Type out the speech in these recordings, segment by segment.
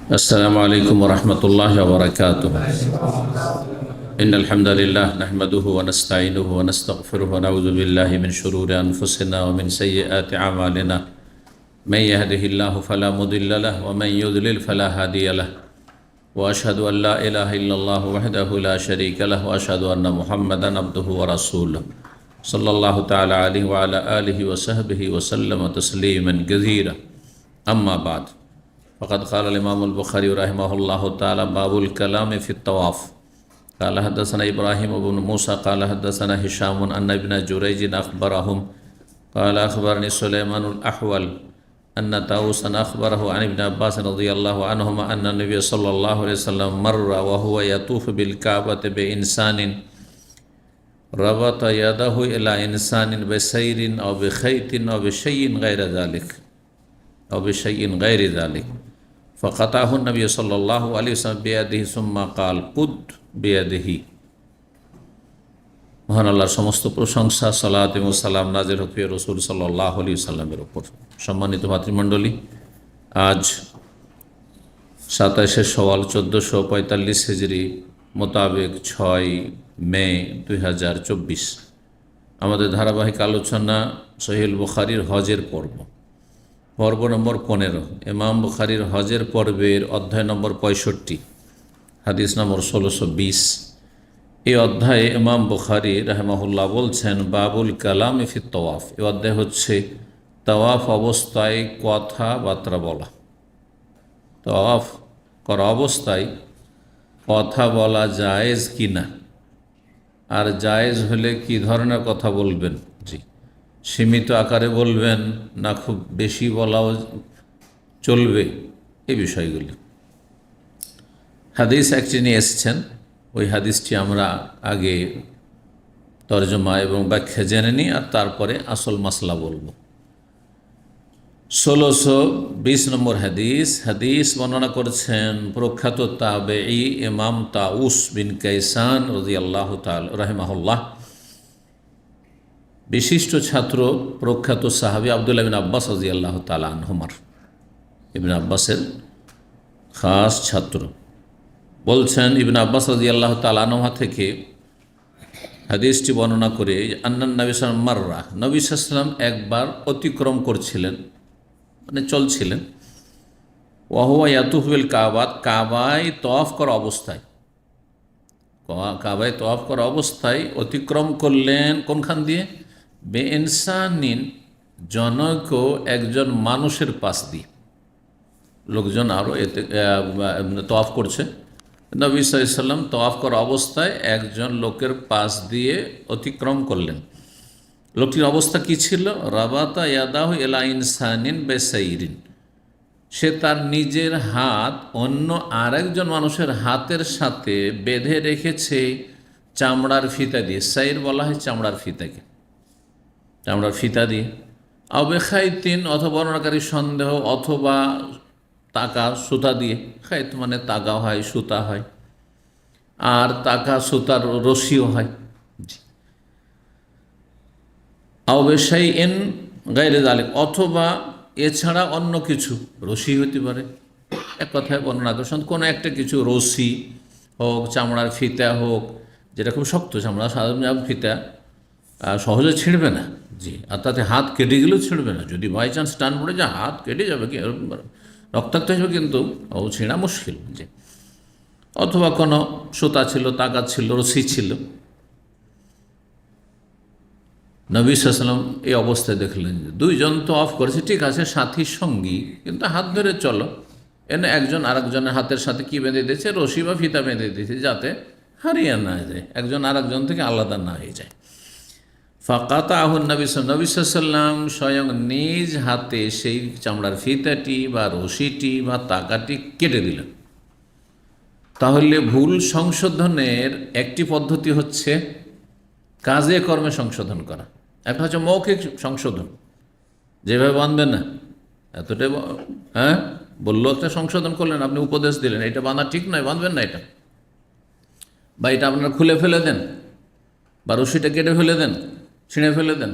السلام عليكم ورحمة الله وبركاته. إن الحمد لله نحمده ونستعينه ونستغفره ونعوذ بالله من شرور أنفسنا ومن سيئات أعمالنا. من يهده الله فلا مضل له ومن يضلل فلا هادي له. وأشهد أن لا إله إلا الله وحده لا شريك له وأشهد أن محمدا عبده ورسوله صلى الله تعالى عليه وعلى آله وصحبه وسلم تسليما كثيرا. أما بعد، فقد قال الإمام البخاري رحمه الله تعالى: باب الكلام في الطواف. قال حدثنا إبراهيم بن موسى قال حدثنا هشام أن ابن جريج أخبرهم قال أخبرني سليمان الأحول أن طاووسا أخبره عن ابن عباس رضي الله عنهما أن النبي صلى الله عليه وسلم مر وهو يطوف بالكعبة بإنسان ربط يده إلى إنسان بسير أو بخيط أو بشيء غير ذلك فقطعه النبي صلى الله عليه وسلم بيده ثم قال: قد بيده। মহান আল্লাহর সমস্ত প্রশংসা, সালাত এবং সালাম নাজিল হোক প্রিয় রাসূল সাল্লাল্লাহু আলাইহি সাল্লামের উপর। সম্মানিত ভাতৃমণ্ডলী, আজ 27শে শাওয়াল 1445 হিজরি মোতাবেক 6 মে 2024, আমাদের ধারাবাহিক আলোচনা সহিহ বুখারীর হজের পর্ব নম্বর 15। ইমাম বুখারীর হজের পর্বের অধ্যায় নম্বর 65, হাদিস নম্বর 1620। এই অধ্যায়ে ইমাম বুখারী রাহিমাহুল্লাহ বলছেন, বাবুল কালাম ফি তাওয়াফ। এই অধ্যায় হচ্ছে তাওয়াফ অবস্থায় কথাবার্তা বলা। তাওয়াফ করা অবস্থায় কথা বলা জায়েজ কি না, আর জায়েজ হলে কি ধরনের কথা বলবেন। জি, সীমিত আকারে বলবেন না খুব বেশি বলাও চলবে, এই বিষয়গুলি। হাদিস একটি নিয়ে এসছেন, ওই হাদিসটি আমরা আগে তরজমা এবং ব্যাখ্যা জেনে নিই, আর তারপরে আসল মাসলা বলবো। 1620 নম্বর হাদিস বর্ণনা করেছেন প্রখ্যাত তাবেঈ ইমাম তাউস বিন কাইসান রাদিয়াল্লাহু তাআলা রাহিমাহুল্লাহ, বিশিষ্ট ছাত্র প্রখ্যাত সাহাবী আব্দুল্লাহ বিন আব্বাস রাদিয়াল্লাহু তাআলা আনহুমার, ইবনে আব্বাসের খাস ছাত্র। বলছেন, ইবনে আব্বাস রাদিয়াল্লাহু তাআলা আনহুমা থেকে হাদিসটি বর্ণনা করে, আন্নান নবী সাল্লাল্লাহু আলাইহি ওয়াসাল্লাম মাররা, নবী সাল্লাল্লাহু আলাইহি ওয়াসাল্লাম একবার অতিক্রম করছিলেন, মানে চলছিলেন। ওয়া হুয়া ইয়াতুফু বিল কাবাত, কাবায় তওয়াফ করা অবস্থায় অতিক্রম করলেন কোনখান দিয়ে? বেইনসানিন, জনক একজন মানুষের পাশ দিয়ে। লোকজন আরও এতে তওয়াফ করছে, নবী সাল্লাল্লাহু আলাইহি ওয়াসাল্লাম তওয়াফ করা অবস্থায় একজন লোকের পাশ দিয়ে অতিক্রম করলেন। লোকটির অবস্থা কি ছিল? রাবাতা ইয়াদাহু ইলা ইনসানিন বেসাইরিন, সে তার নিজের হাত অন্য আরেকজন মানুষের হাতের সাথে বেঁধে রেখেছে চামড়ার ফিতা দিয়ে। সাইর বলা হয় চামড়ার ফিতাকে, চামড়ার ফিতা দিয়ে। আবে খাইতিন, অথবা বর্ণনাকারী সন্দেহ, অথবা তাকা সুতা দিয়ে। খাইত মানে তাগা হয়, সুতা হয়, আর তাকা সুতার রশিও হয়। আবে শাইইন গায়রে যালিক, অথবা এছাড়া অন্য কিছু, রশি হতে পারে। এক কথায় বর্ণনা করছেন কোনো একটা কিছু, রশি হোক, চামড়ার ফিতা হোক, যেটা খুব শক্ত চামড়া, সাধারণ ফিতা সহজে ছিঁড়বে না। জি, আর তাতে হাত কেটে গেলেও ছিঁড়বে না। যদি বাই চান্স টান পড়ে যায় হাত কেটে যাবে, কি রক্তাক্ত হয়ে যাবে, কিন্তু ও ছিঁড়া মুশকিল। জি, অথবা কোনো সুতা ছিল, তাগাত ছিল, রশি ছিল। নবী সাল্লাল্লাহু আলাইহি ওয়াসাল্লাম এই অবস্থায় দেখলেন যে দুইজন তো অফ করেছে, ঠিক আছে, সাথী সঙ্গী, কিন্তু হাত ধরে চলো। এনে একজন আরেকজনের হাতের সাথে কি বেঁধে দিয়েছে? রশি বা ফিতা বেঁধে দিয়েছে, যাতে হারিয়ে না যায়, একজন আরেকজন থেকে আলাদা না হয়ে যায়। ফাকাতাহু নবী সাল্লাল্লাহু আলাইহি ওয়াসাল্লাম স্বয়ং নিজ হাতে সেই চামড়ার ফিতাটি বা রশিটি বা তাকাটি কেটে দিলেন। তাহলে ভুল সংশোধনের একটি পদ্ধতি হচ্ছে কাজে কর্মে সংশোধন করা। একটা হচ্ছে মৌখিক সংশোধন, যেভাবে বাঁধবেন না, এতটাই বললো একটা সংশোধন করলেন, আপনি উপদেশ দিলেন, এটা বাঁধা ঠিক নয়, বাঁধবেন না এটা, বা এটা আপনারা খুলে ফেলে দেন, বা রশিটা কেটে ফেলে দেন, ছিঁড়ে ফেলে দেন।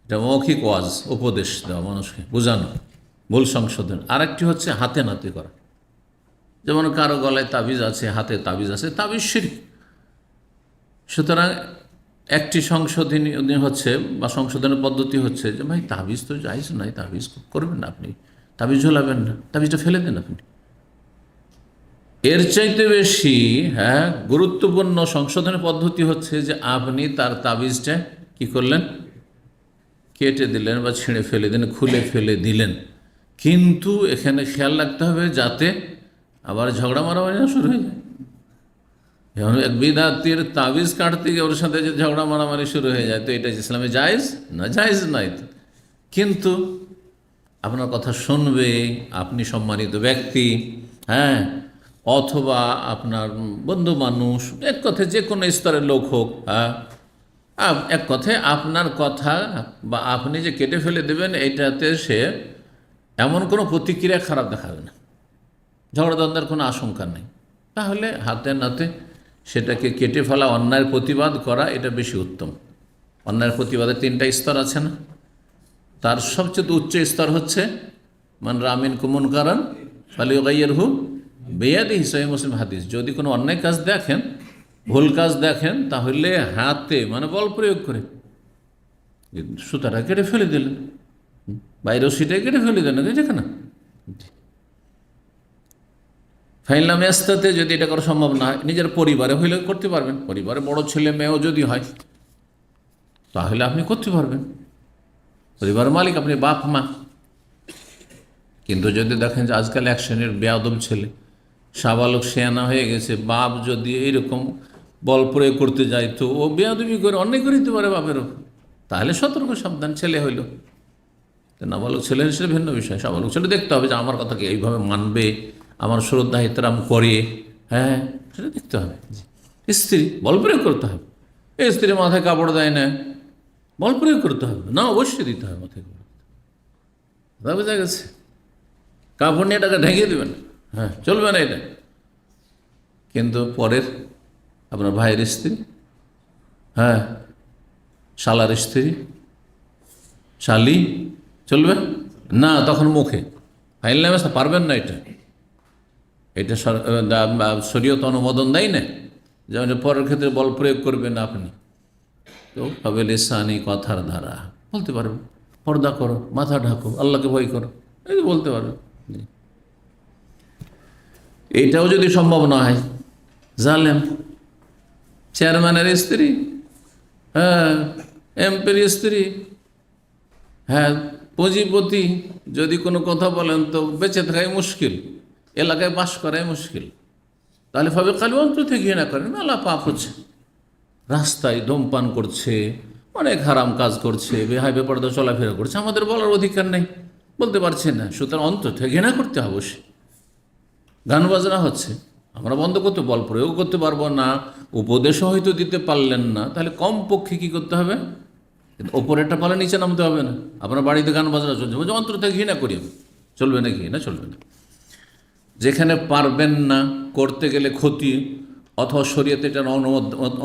এটা মৌখিক ওয়াজ, উপদেশ দেওয়া, মানুষকে বোঝানো, ভুল সংশোধন। আরেকটি হচ্ছে হাতে নাতে করা, যেমন কারো গলায় তাবিজ আছে, হাতে তাবিজ আছে, তাবিজ শিরক। সুতরাং একটি সংশোধনী হচ্ছে বা সংশোধনের পদ্ধতি হচ্ছে যে ভাই তাবিজ তো জায়েজ নাই, তাবিজ করবেন না আপনি, তাবিজ ঝোলাবেন না, তাবিজটা ফেলে দেন আপনি। এর চাইতে বেশি গুরুত্বপূর্ণ সংশোধনের পদ্ধতি হচ্ছে যে আপনি তার তাবিজটা কি করলেন, কেটে দিলেন বা ছিঁড়ে ফেলে দিলেন, খুলে ফেলে দিলেন। কিন্তু এখানে খেয়াল রাখতে হবে যাতে আবার ঝগড়া মারামারি না শুরু হয়ে যায়। যেমন এক বিদাতির তাবিজ কাটতে গিয়ে ওর সাথে যে ঝগড়া মারামারি শুরু হয়ে যায়, তো এটা ইসলামে জায়েজ না? জায়েজ নাই। কিন্তু আপনার কথা শুনবে, আপনি সম্মানিত ব্যক্তি, অথবা আপনার বন্ধু মানুষ, এক কথায় যে কোনো স্তরের লোক হোক, এক কথায় আপনার কথা বা আপনি যে কেটে ফেলে দেবেন এইটাতে সে এমন কোনো প্রতিক্রিয়া খারাপ দেখাবে না, ঝগড়াদ্বন্দ্বের কোনো আশঙ্কা নেই। তাহলে হাতে নাতে সেটাকে কেটে ফেলা, অন্যায়ের প্রতিবাদ করা, এটা বেশি উত্তম। অন্যায়ের প্রতিবাদের 3টা স্তর আছে না? তার সবচেয়ে উচ্চ স্তর হচ্ছে মান রামিন কুমন কারণ ফালিউগাইয়িরহু বিয়াদিহি, সহিহ মুসলিম হাদিস। যদি কোনো অন্যায় কাজ দেখেন, ভুল কাজ দেখেন, তাহলে হাতে মানে বল প্রয়োগ করে সুতাটা কেটে ফেলে দিলেন, বাইরেও সেটাই কেটে ফেলে দিলেন, যেখানে ফাইনলাম এস্তাতে। যদি এটা করা সম্ভব না হয়, নিজের পরিবারে হইলে করতে পারবেন, পরিবারে বড় ছেলে মেয়েও যদি হয় তাহলে আপনি করতে পারবেন, পরিবারের মালিক আপনি, বাপ মা। কিন্তু যদি দেখেন যে আজকাল এক শ্রেণীর বেয়াদব ছেলে, সাবালক শেয়ানা হয়ে গেছে, বাপ যদি এইরকম বল প্রয়োগ করতে যায় তো ও বেয়াদবি করে অন্যায় করে দিতে পারে বাপেরও, তাহলে সতর্ক সাবধান। ছেলে হইল, নাবালক ছেলে হিসেবে ভিন্ন বিষয়। সাবালক ছেলে দেখতে হবে যে আমার কথাকে এইভাবে মানবে, আমার শ্রদ্ধা ইহতরাম করে, সেটা দেখতে হবে। স্ত্রী বল প্রয়োগ করতে হবে, এই স্ত্রী মাথায় কাপড় দেয় না, বল প্রয়োগ করতে হবে না? অবশ্যই দিতে হবে মাথায় কাপড়, বোঝা গেছে? কাপড় নিয়ে টাকা ঢেকে দেবেন, চলবে না এটা। কিন্তু পরের আপনার ভাইয়ের স্ত্রী, শালার স্ত্রী, শালি, চলবে না? তখন মুখে ফাইল নামে পারবেন না। এটা শরীয়ত অনুমোদন দেয় না, যেমন পরের ক্ষেত্রে বল প্রয়োগ করবেন আপনি। তো হবে লিসানি, কথার দ্বারা বলতে পারবেন, পর্দা করো, মাথা ঢাকো, আল্লাহকে ভয় করো, এই যে বলতে পারবেন। এইটাও যদি সম্ভব না হয়, জালেম চেয়ারম্যানের স্ত্রী, এমপির স্ত্রী, পুঁজিপতি যদি কোনো কথা বলেন তো বেঁচে থাকাই মুশকিল, এলাকায় বাস করাই মুশকিল, তাহলে ভাবে খালি অন্তর থেকে ঘৃণা করেন, আল্লাহ পাপ হচ্ছে, রাস্তায় ধূমপান করছে, অনেক হারাম কাজ করছে, বেহায় বেপরদা চলাফেরা করছে, আমাদের বলার অধিকার নেই, বলতে পারছি না, সুতরাং অন্তর থেকে ঘৃণা করতে হবে। অবশ্যই গান বাজনা হচ্ছে, আমরা বন্ধ করতে, বল প্রয়োগ করতে পারবো না, উপদেশও হয়তো দিতে পারলেন না, তাহলে কমপক্ষে কী করতে হবে? ওপরেরটা পালে নিচে নামতে হবে না। আপনার বাড়িতে গান বাজনা চলছে, বলছে অন্তর থেকে ঘৃণা করি, চলবে নাকি? না, চলবে না। যেখানে পারবেন না, করতে গেলে ক্ষতি, অথবা শরীয়তে এটা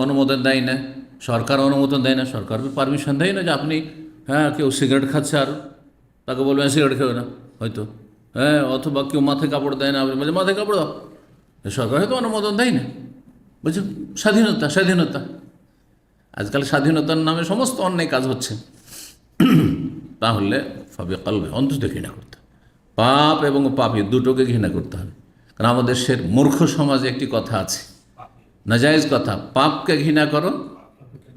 অনুমোদন দেয় না, সরকার অনুমোদন দেয় না, সরকার পারমিশন দেয় না যে আপনি কেউ সিগারেট খাচ্ছে আর তাকে বলবেন সিগারেট খাবে না হয়তো, অথবা কেউ মাথায় কাপড় দেয় না, আপনি বলছেন মাথায় কাপড় দাও, সরকার হয়তো অনুমোদন দেয় না। বুঝছেন? স্বাধীনতা, স্বাধীনতা। আজকাল স্বাধীনতার নামে সমস্ত অন্যায় কাজ হচ্ছে। তাহলে ফাবে কালবে, অন্তত ঘৃণা করতে হবে। পাপ এবং পাপী দুটোকে ঘৃণা করতে হবে। কারণ আমাদের মূর্খ সমাজে একটি কথা আছে, নাজায়েজ কথা, পাপকে ঘৃণা করো,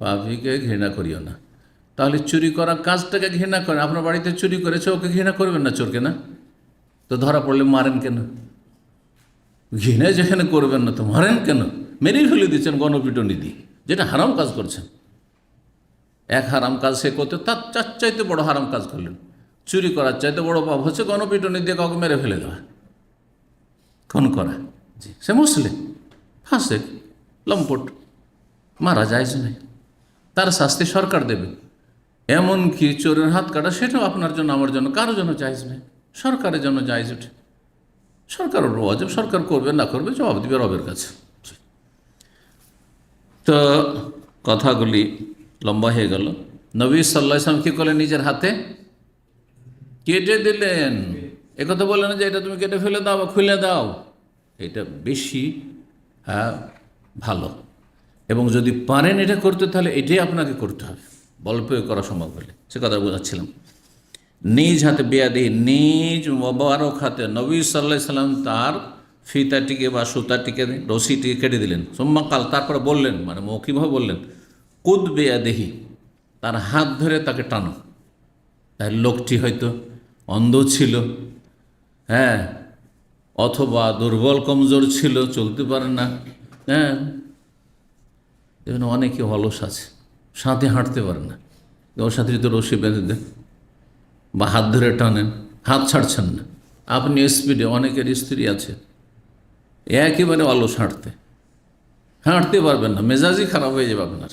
পাপীকে ঘৃণা করিও না। তাহলে চুরি করা কাজটাকে ঘৃণা করে, আপনার বাড়িতে চুরি করেছে, ওকে ঘৃণা করবেন না, চোরকে না? তো ধরা পড়লে মারেন কেন? ঘৃণা যেখানে করবেন না তো মারেন কেন? মেরেই ফেলে দিচ্ছেন গণপিটুনি দিয়ে, যেটা হারাম কাজ করছেন। এক হারাম কাজ সে করতে, তার চাইতে বড় হারাম কাজ করলেন। চুরি করার চাইতে বড় পাপ হচ্ছে গণপিটুনি দিয়ে কাউকে মেরে ফেলে দেওয়া, খুন করা। জি, সে মুসলিম, ফাসেক, লম্পট, মারা যায় নাই, তার শাস্তি সরকার দেবে। এমনকি চোরের হাত কাটা, সেটাও আপনার জন্য, আমার জন্য, কারোর জন্য জায়েজ নেই, সরকারের জন্য জায়েজ ওঠে। সরকারের ওয়াজিব, সরকার করবে না করবে জবাব দিবে রবের কাছে। তো কথাগুলি লম্বা হয়ে গেল। নবী সাল্লাল্লাহু আলাইহি ওয়াসাল্লাম কী করলেন? নিজের হাতে কেটে দিলেন। একথা বলে না যে এটা তুমি কেটে ফেলে দাও বা খুলে দাও, এটা বেশি ভালো। এবং যদি পারেন এটা করতে, তাহলে এটাই আপনাকে করতে হবে, বল প্রয়োগ করা সম্ভব হলে। সে কথা বোঝাচ্ছিলাম। নিজ হাতে বেয়াদি, নিজ মোবারক হাতে নবী সাল্লাল্লাহু আলাইহি সাল্লাম তার ফিতাটিকে বা সুতাটিকে, রশিটিকে কেটে দিলেন। সুম্মা কাল, তারপরে বললেন, মানে মৌখিকভাবে বললেন, কুদ বেয়াদেহি, তার হাত ধরে তাকে টানো। তার লোকটি হয়তো অন্ধ ছিল, হ্যাঁ, অথবা দুর্বল কমজোর ছিল, চলতে পারে না, হ্যাঁ, এখানে অনেকে অলস আছে, সাথে হাঁটতে পারে না, ওর সাথে যদি রশি বেঁধে দেন বা হাত ধরে টানেন, হাত ছাড়ছেন না, আপনি স্পিডে, অনেকের স্ত্রী আছে একেবারে অলস, হাঁটতে পারবেন না, মেজাজই খারাপ হয়ে যাবে আপনার,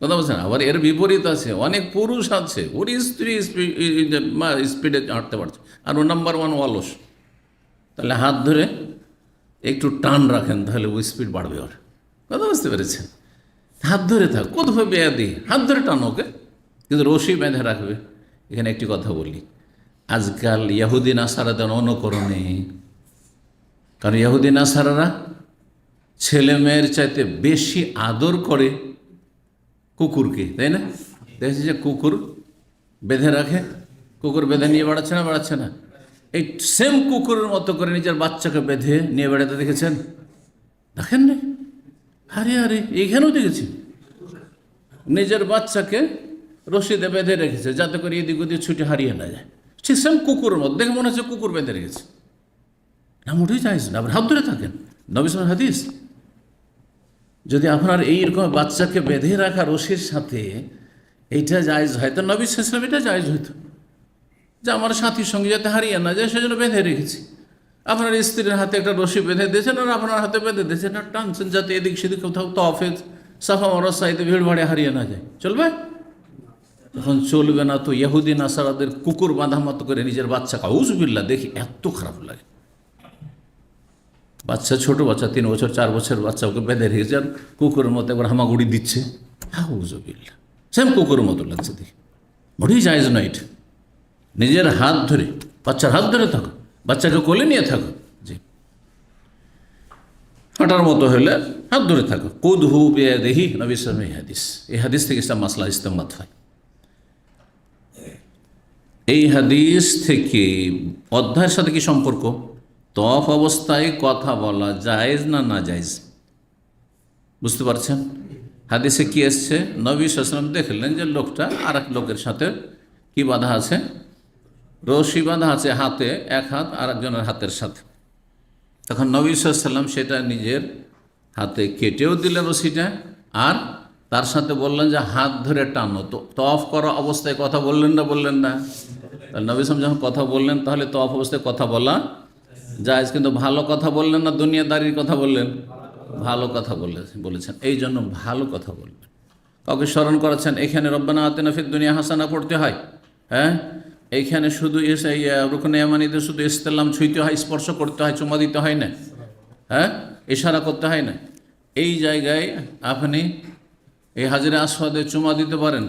কথা বলছেন। আবার এর বিপরীত আছে, অনেক পুরুষ আছে, ওর স্ত্রী স্পিডে হাঁটতে পারছে, আর ও নাম্বার ওয়ান অলস। তাহলে হাত ধরে একটু টান রাখেন, তাহলে ওই স্পিড বাড়বে ওর, কথা বুঝতে পেরেছেন। হাত ধরে থাক, কোথাও বেয়াদি, হাত ধরে টানো ওকে, কিন্তু রশি বেঁধে রাখবে। এখানে একটি কথা বলি, আজকাল ইহুদি নাসারাদের অনুকরণে, কারণ ইহুদি নাসারারা ছেলে মেয়ের চাইতে বেশি আদর করে কুকুরকে, তাই না? দেখেছি যে কুকুর বেঁধে রাখে, কুকুর বেঁধে নিয়ে বেড়াচ্ছে না? এই সেম কুকুরের মতো করে নিজের বাচ্চাকে বেঁধে নিয়ে বেড়াতে দেখেছেন? দেখেন না? আরে এইখানেও দেখেছি, নিজের বাচ্চাকে রশিদে বেঁধে রেখেছে যাতে করে এদিক ওদিক ছুটে হারিয়ে না যায়। ঠিক সেম কুকুরের মতো, দেখে মনে হচ্ছে কুকুর বেঁধে রেখেছে, না মোটেই চাইছে না। আবার হাত ধরে থাকেন, নবী সাল্লাল্লাহু আলাইহি হাদিস। যদি আপনার এইরকম বাচ্চাকে বেঁধে রাখা রশির সাথে এইটা জায়েজ হয়, তো নবী সাল্লাল্লাহু আলাইহি ওয়াসাল্লাম এটা জায়েজ হইতো, যে আমার সাথীর সঙ্গে যাতে হারিয়ে না যায় সেজন্য বেঁধে রেখেছি। আপনার স্ত্রীর হাতে একটা রশি বেঁধে দিয়েছেন, আর আপনার হাতে বেঁধে দিয়েছেন, আর টানছেন যাতে এদিক সেদিক কোথাও তফেজ সাফা মরস সাইতে ভিড় ভাড়ে হারিয়ে না যায়, চলবে? যখন চলবে না, তো ইহুদি নাসারাদের কুকুর বাঁধা মতো করে নিজের বাচ্চাকে, আউযুবিল্লাহ, দেখি এত খারাপ লাগে। বাচ্চা, ছোট বাচ্চা, 3 বছর 4 বছর বাচ্চা, ওকে বেঁধে রেখেছে, আর কুকুরের মতো একবার হামাগুড়ি দিচ্ছে, আউযুবিল্লাহ, সেম কুকুরের মতো লাগছে দেখি, মোটেই জায়েজ নয় এটা। নিজের হাত ধরে, বাচ্চার হাত ধরে থাকো, বাচ্চাকে কোলে নিয়ে থাকো, জি, হাঁটার মতো হলে হাত ধরে থাকো। কুদহু বিয়াদিহি, নবী সাল্লাল্লাহু আলাইহি হাদিস। এই হাদিস থেকে ইসলাম মাসলা ইস্তেমবাত হয়। এই হাদিস থেকে অধ্যায়ের সাথে কি সম্পর্ক? তওয়াফ অবস্থায় কথা বলা জায়েজ না নাজায়েজ, বুঝতে পারছেন? হাদিসে কি এসছে? নবী সাল্লাল্লাহু আলাইহি ওয়াসাল্লাম দেখলেন যে লোকটা আর এক লোকের সাথে কি বাঁধা আছে, রশি বাঁধা আছে হাতে, এক হাত আর একজনের হাতের সাথে। তখন নবী সাল্লাল্লাহু আলাইহি ওয়াসাল্লাম সেটা নিজের হাতে কেটেও দিলেন রশিটা, আর তার সাথে বললেন যে হাত ধরে টানো। তো তওয়াফ করা অবস্থায় কথা বললেন না? তাহলে নবী সাল্লাল্লাহু আলাইহি ওয়াসাল্লাম যখন কথা বললেন, তাহলে তওয়াফ অবস্থায় কথা বলা জায়েজ। কিন্তু ভালো কথা বললেন না দুনিয়াদারির কথা বললেন? ভালো কথা বলেছেন। এই জন্য ভালো কথা বলবেন। কাউকে স্মরণ করাচ্ছেন, এখানে রব্বানা আতিনা ফিদ দুনিয়া হাসানা পড়তে হয়, হ্যাঁ, এইখানে শুধু এসে রুকনে ইয়ামানিতে শুধু ইসলাম ছুঁইতে হয়, স্পর্শ করতে হয়, চুমা দিতে হয় না, হ্যাঁ, ইশারা করতে হয় না। এই জায়গায় আপনি এই হাজরে আসওয়াদে চুমা দিতে পারেন,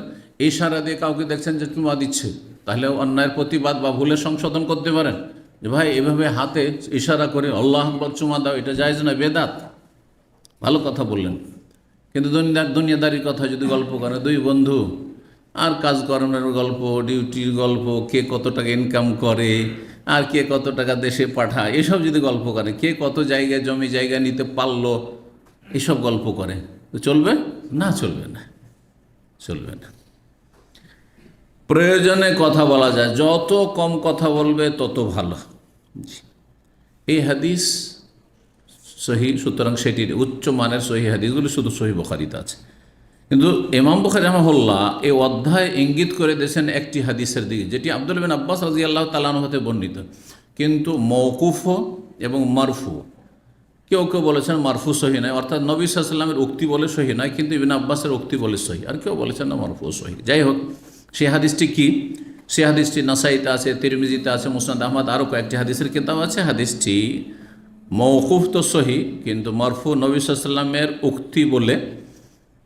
ইশারা দিয়ে কাউকে দেখছেন যে চুমা দিচ্ছে, তাহলে অন্যায়ের প্রতিবাদ বা ভুলের সংশোধন করতে পারেন, যে ভাই এভাবে হাতে ইশারা করে আল্লাহু আকবার চুমা দাও, এটা জায়েজ না, বেদাত। ভালো কথা বললেন। কিন্তু দুনিয়াদারির কথা যদি গল্প করে, দুই বন্ধু আর কাজকর্মের গল্প, ডিউটির গল্প, কে কত টাকা ইনকাম করে আর কে কত টাকা দেশে পাঠায়, এসব যদি গল্প করে, কে কত জায়গায় জমি জায়গা নিতে পারলো, এসব গল্প করে, তো চলবে না? চলবে না। প্রয়োজনে কথা বলা যায়, যত কম কথা বলবে তত ভালো। এই হাদিস সহি, সুতরাং সেটির উচ্চ মানের সহি হাদিসগুলো শুধু সহি বুখারীতে আছে। কিন্তু ইমাম বুখারী রাহিমাহুল্লাহ এই অধ্যায় ইঙ্গিত করে দিয়েছেন একটি হাদিসের দিকে, যেটি আব্দুল্লাহ বিন আব্বাস রাদিয়াল্লাহু তাআলা আনহু হতে বর্ণিত, কিন্তু মওকুফ এবং মারফু। কেউ বলেছেন মারফু সহি নয়, অর্থাৎ নবী সাল্লাল্লাহু আলাইহি ওয়াসাল্লামের উক্তি বলে সহি নয়, কিন্তু ইবনে আব্বাসের উক্তি বলে সহি, আর কেউ বলেছেন না মারফু সহি। যাই হোক, সেই হাদিসটি কি? সেই হাদিসটি নাসাইতে আছে, তিরমিজিতে আছে, মুসনাদ আহমদ, আরও কয়েকটি হাদিসের কিতাব আছে। হাদিসটি মওকুফ তো সহি, কিন্তু মারফু নবী সাল্লাল্লাহু আলাইহি ওয়াসাল্লামের উক্তি বলে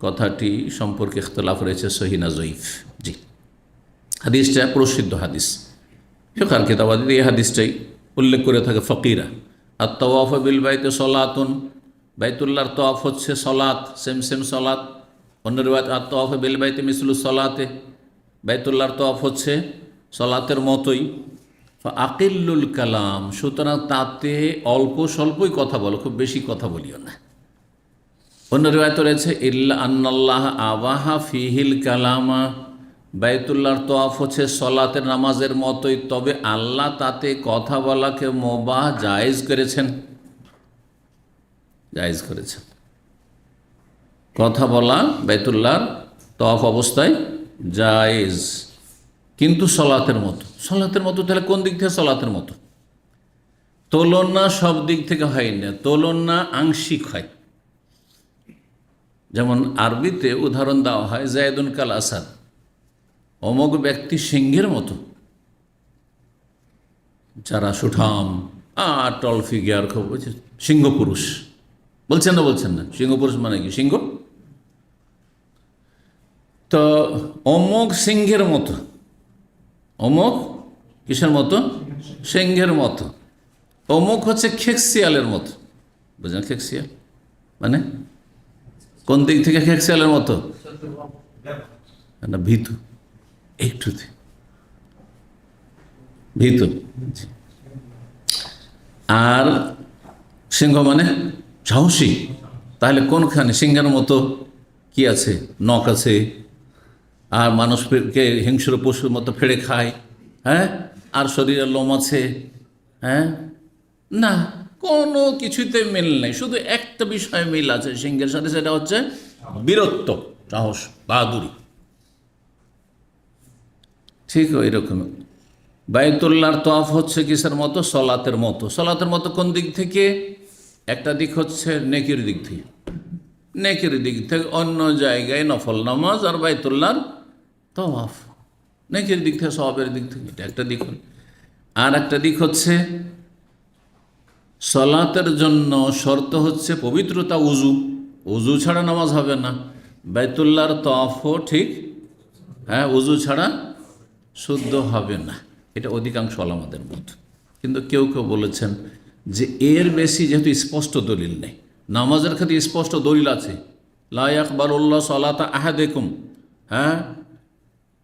কথাটি সম্পর্কে ইখতিলাফ রয়েছে, সহি না জয়ীফ। জি, হাদিসটা প্রসিদ্ধ হাদিস, ফিকহের কিতাবাদিতে এই হাদিসটাই উল্লেখ করে থাকে ফকিরা। আর তওয়াফ বিল বাইতে সলাতুন, বাইতুল্লাহর তওয়াফ হচ্ছে সলাত, সেম সেম সলাত। অন্য রিওয়ায়াত আর তওয়াফ বিল বাইতে মিসলু সলাতে, বাইতুল্লাহর তওয়াফ হচ্ছে সলাতের মতোই। আকিল্লুল কালাম, সুতরাং তাতে অল্প স্বল্পই কথা বলো, খুব বেশি কথা বলিও না। অন্য রিওয়ায়াত রয়েছে ইল্লা আন্নাল্লাহ আবাহা ফিহিল কালামা, বাইতুল্লাহর তওয়াফ হচ্ছে সলাতের নামাজের মতোই, তবে আল্লাহ তাতে কথা বলাকে মুবাহ জায়েজ করেছেন, জায়েজ করেছেন। কথা বলা বাইতুল্লাহর তওয়াফ অবস্থায় জায়েজ, কিন্তু সলাতের মতো। সলাতের মতো তাহলে কোন দিক থেকে সলাতের মতো? তুলনা সব দিক থেকে হয় না, তুলনা আংশিক হয়। যেমন আরবিতে উদাহরণ দেওয়া হয় জায়দুন কাল আসাদ, অমুক ব্যক্তি সিংহের মতো। যারা সুঠাম টল ফিগার, খুব সিংহ পুরুষ বলছেন না, বলছেন না? সিংহ পুরুষ মানে কি? সিংহ। তো অমুক সিংহের মতো, অমুক কিসের মতো? সিংহের মতো। অমুক হচ্ছে খেকশিয়ালের মতো, বুঝলেন? খেকশিয়াল মানে কোন দিক থেকে খেকশিয়ালের মতো? না, ভীতু, একটু ভীতু। আর সিংহ মানে সাহসী। তাহলে কোনখানে? সিংহের মতো কি আছে? নখ আছে, আর মানুষকে হিংস্র পশুর মতো ফেড়ে খায়, হ্যাঁ, আর শরীরের লোম আছে, হ্যাঁ, না, কোনো কিছুতে মিল নেই। শুধু একটা বিষয়ে মিল আছে সিংহের সাথে, সেটা হচ্ছে বীরত্ব, সাহস, বাহাদুরি। ঠিক ওই রকম বাইতুল্লাহর তওয়াফ হচ্ছে কিসের মতো? সলাতের মতো। সলাতের মতো কোন দিক থেকে? একটা দিক হচ্ছে নেকির দিক থেকে, নেকির দিক থেকে। অন্য জায়গায় নফল নামাজ, আর বাইতুল্লাহর তওয়াফ নেকির দিক থেকে, সওয়াবের দিক থেকে, এটা একটা দিক। আর একটা দিক হচ্ছে সলাতের জন্য শর্ত হচ্ছে পবিত্রতা, উজু। উজু ছাড়া নামাজ হবে না। বাইতুল্লাহর তওয়াফও ঠিক, হ্যাঁ, উজু ছাড়া শুদ্ধ হবে না। এটা অধিকাংশ ওলামাদের মত। কিন্তু কেউ কেউ বলেছেন যে এর বেশি যেহেতু স্পষ্ট দলিল নেই, নামাজের ক্ষেত্রে স্পষ্ট দলিল আছে, লা ইয়াকবালুল্লাহু সালাতা আহাদিকুম, হ্যাঁ,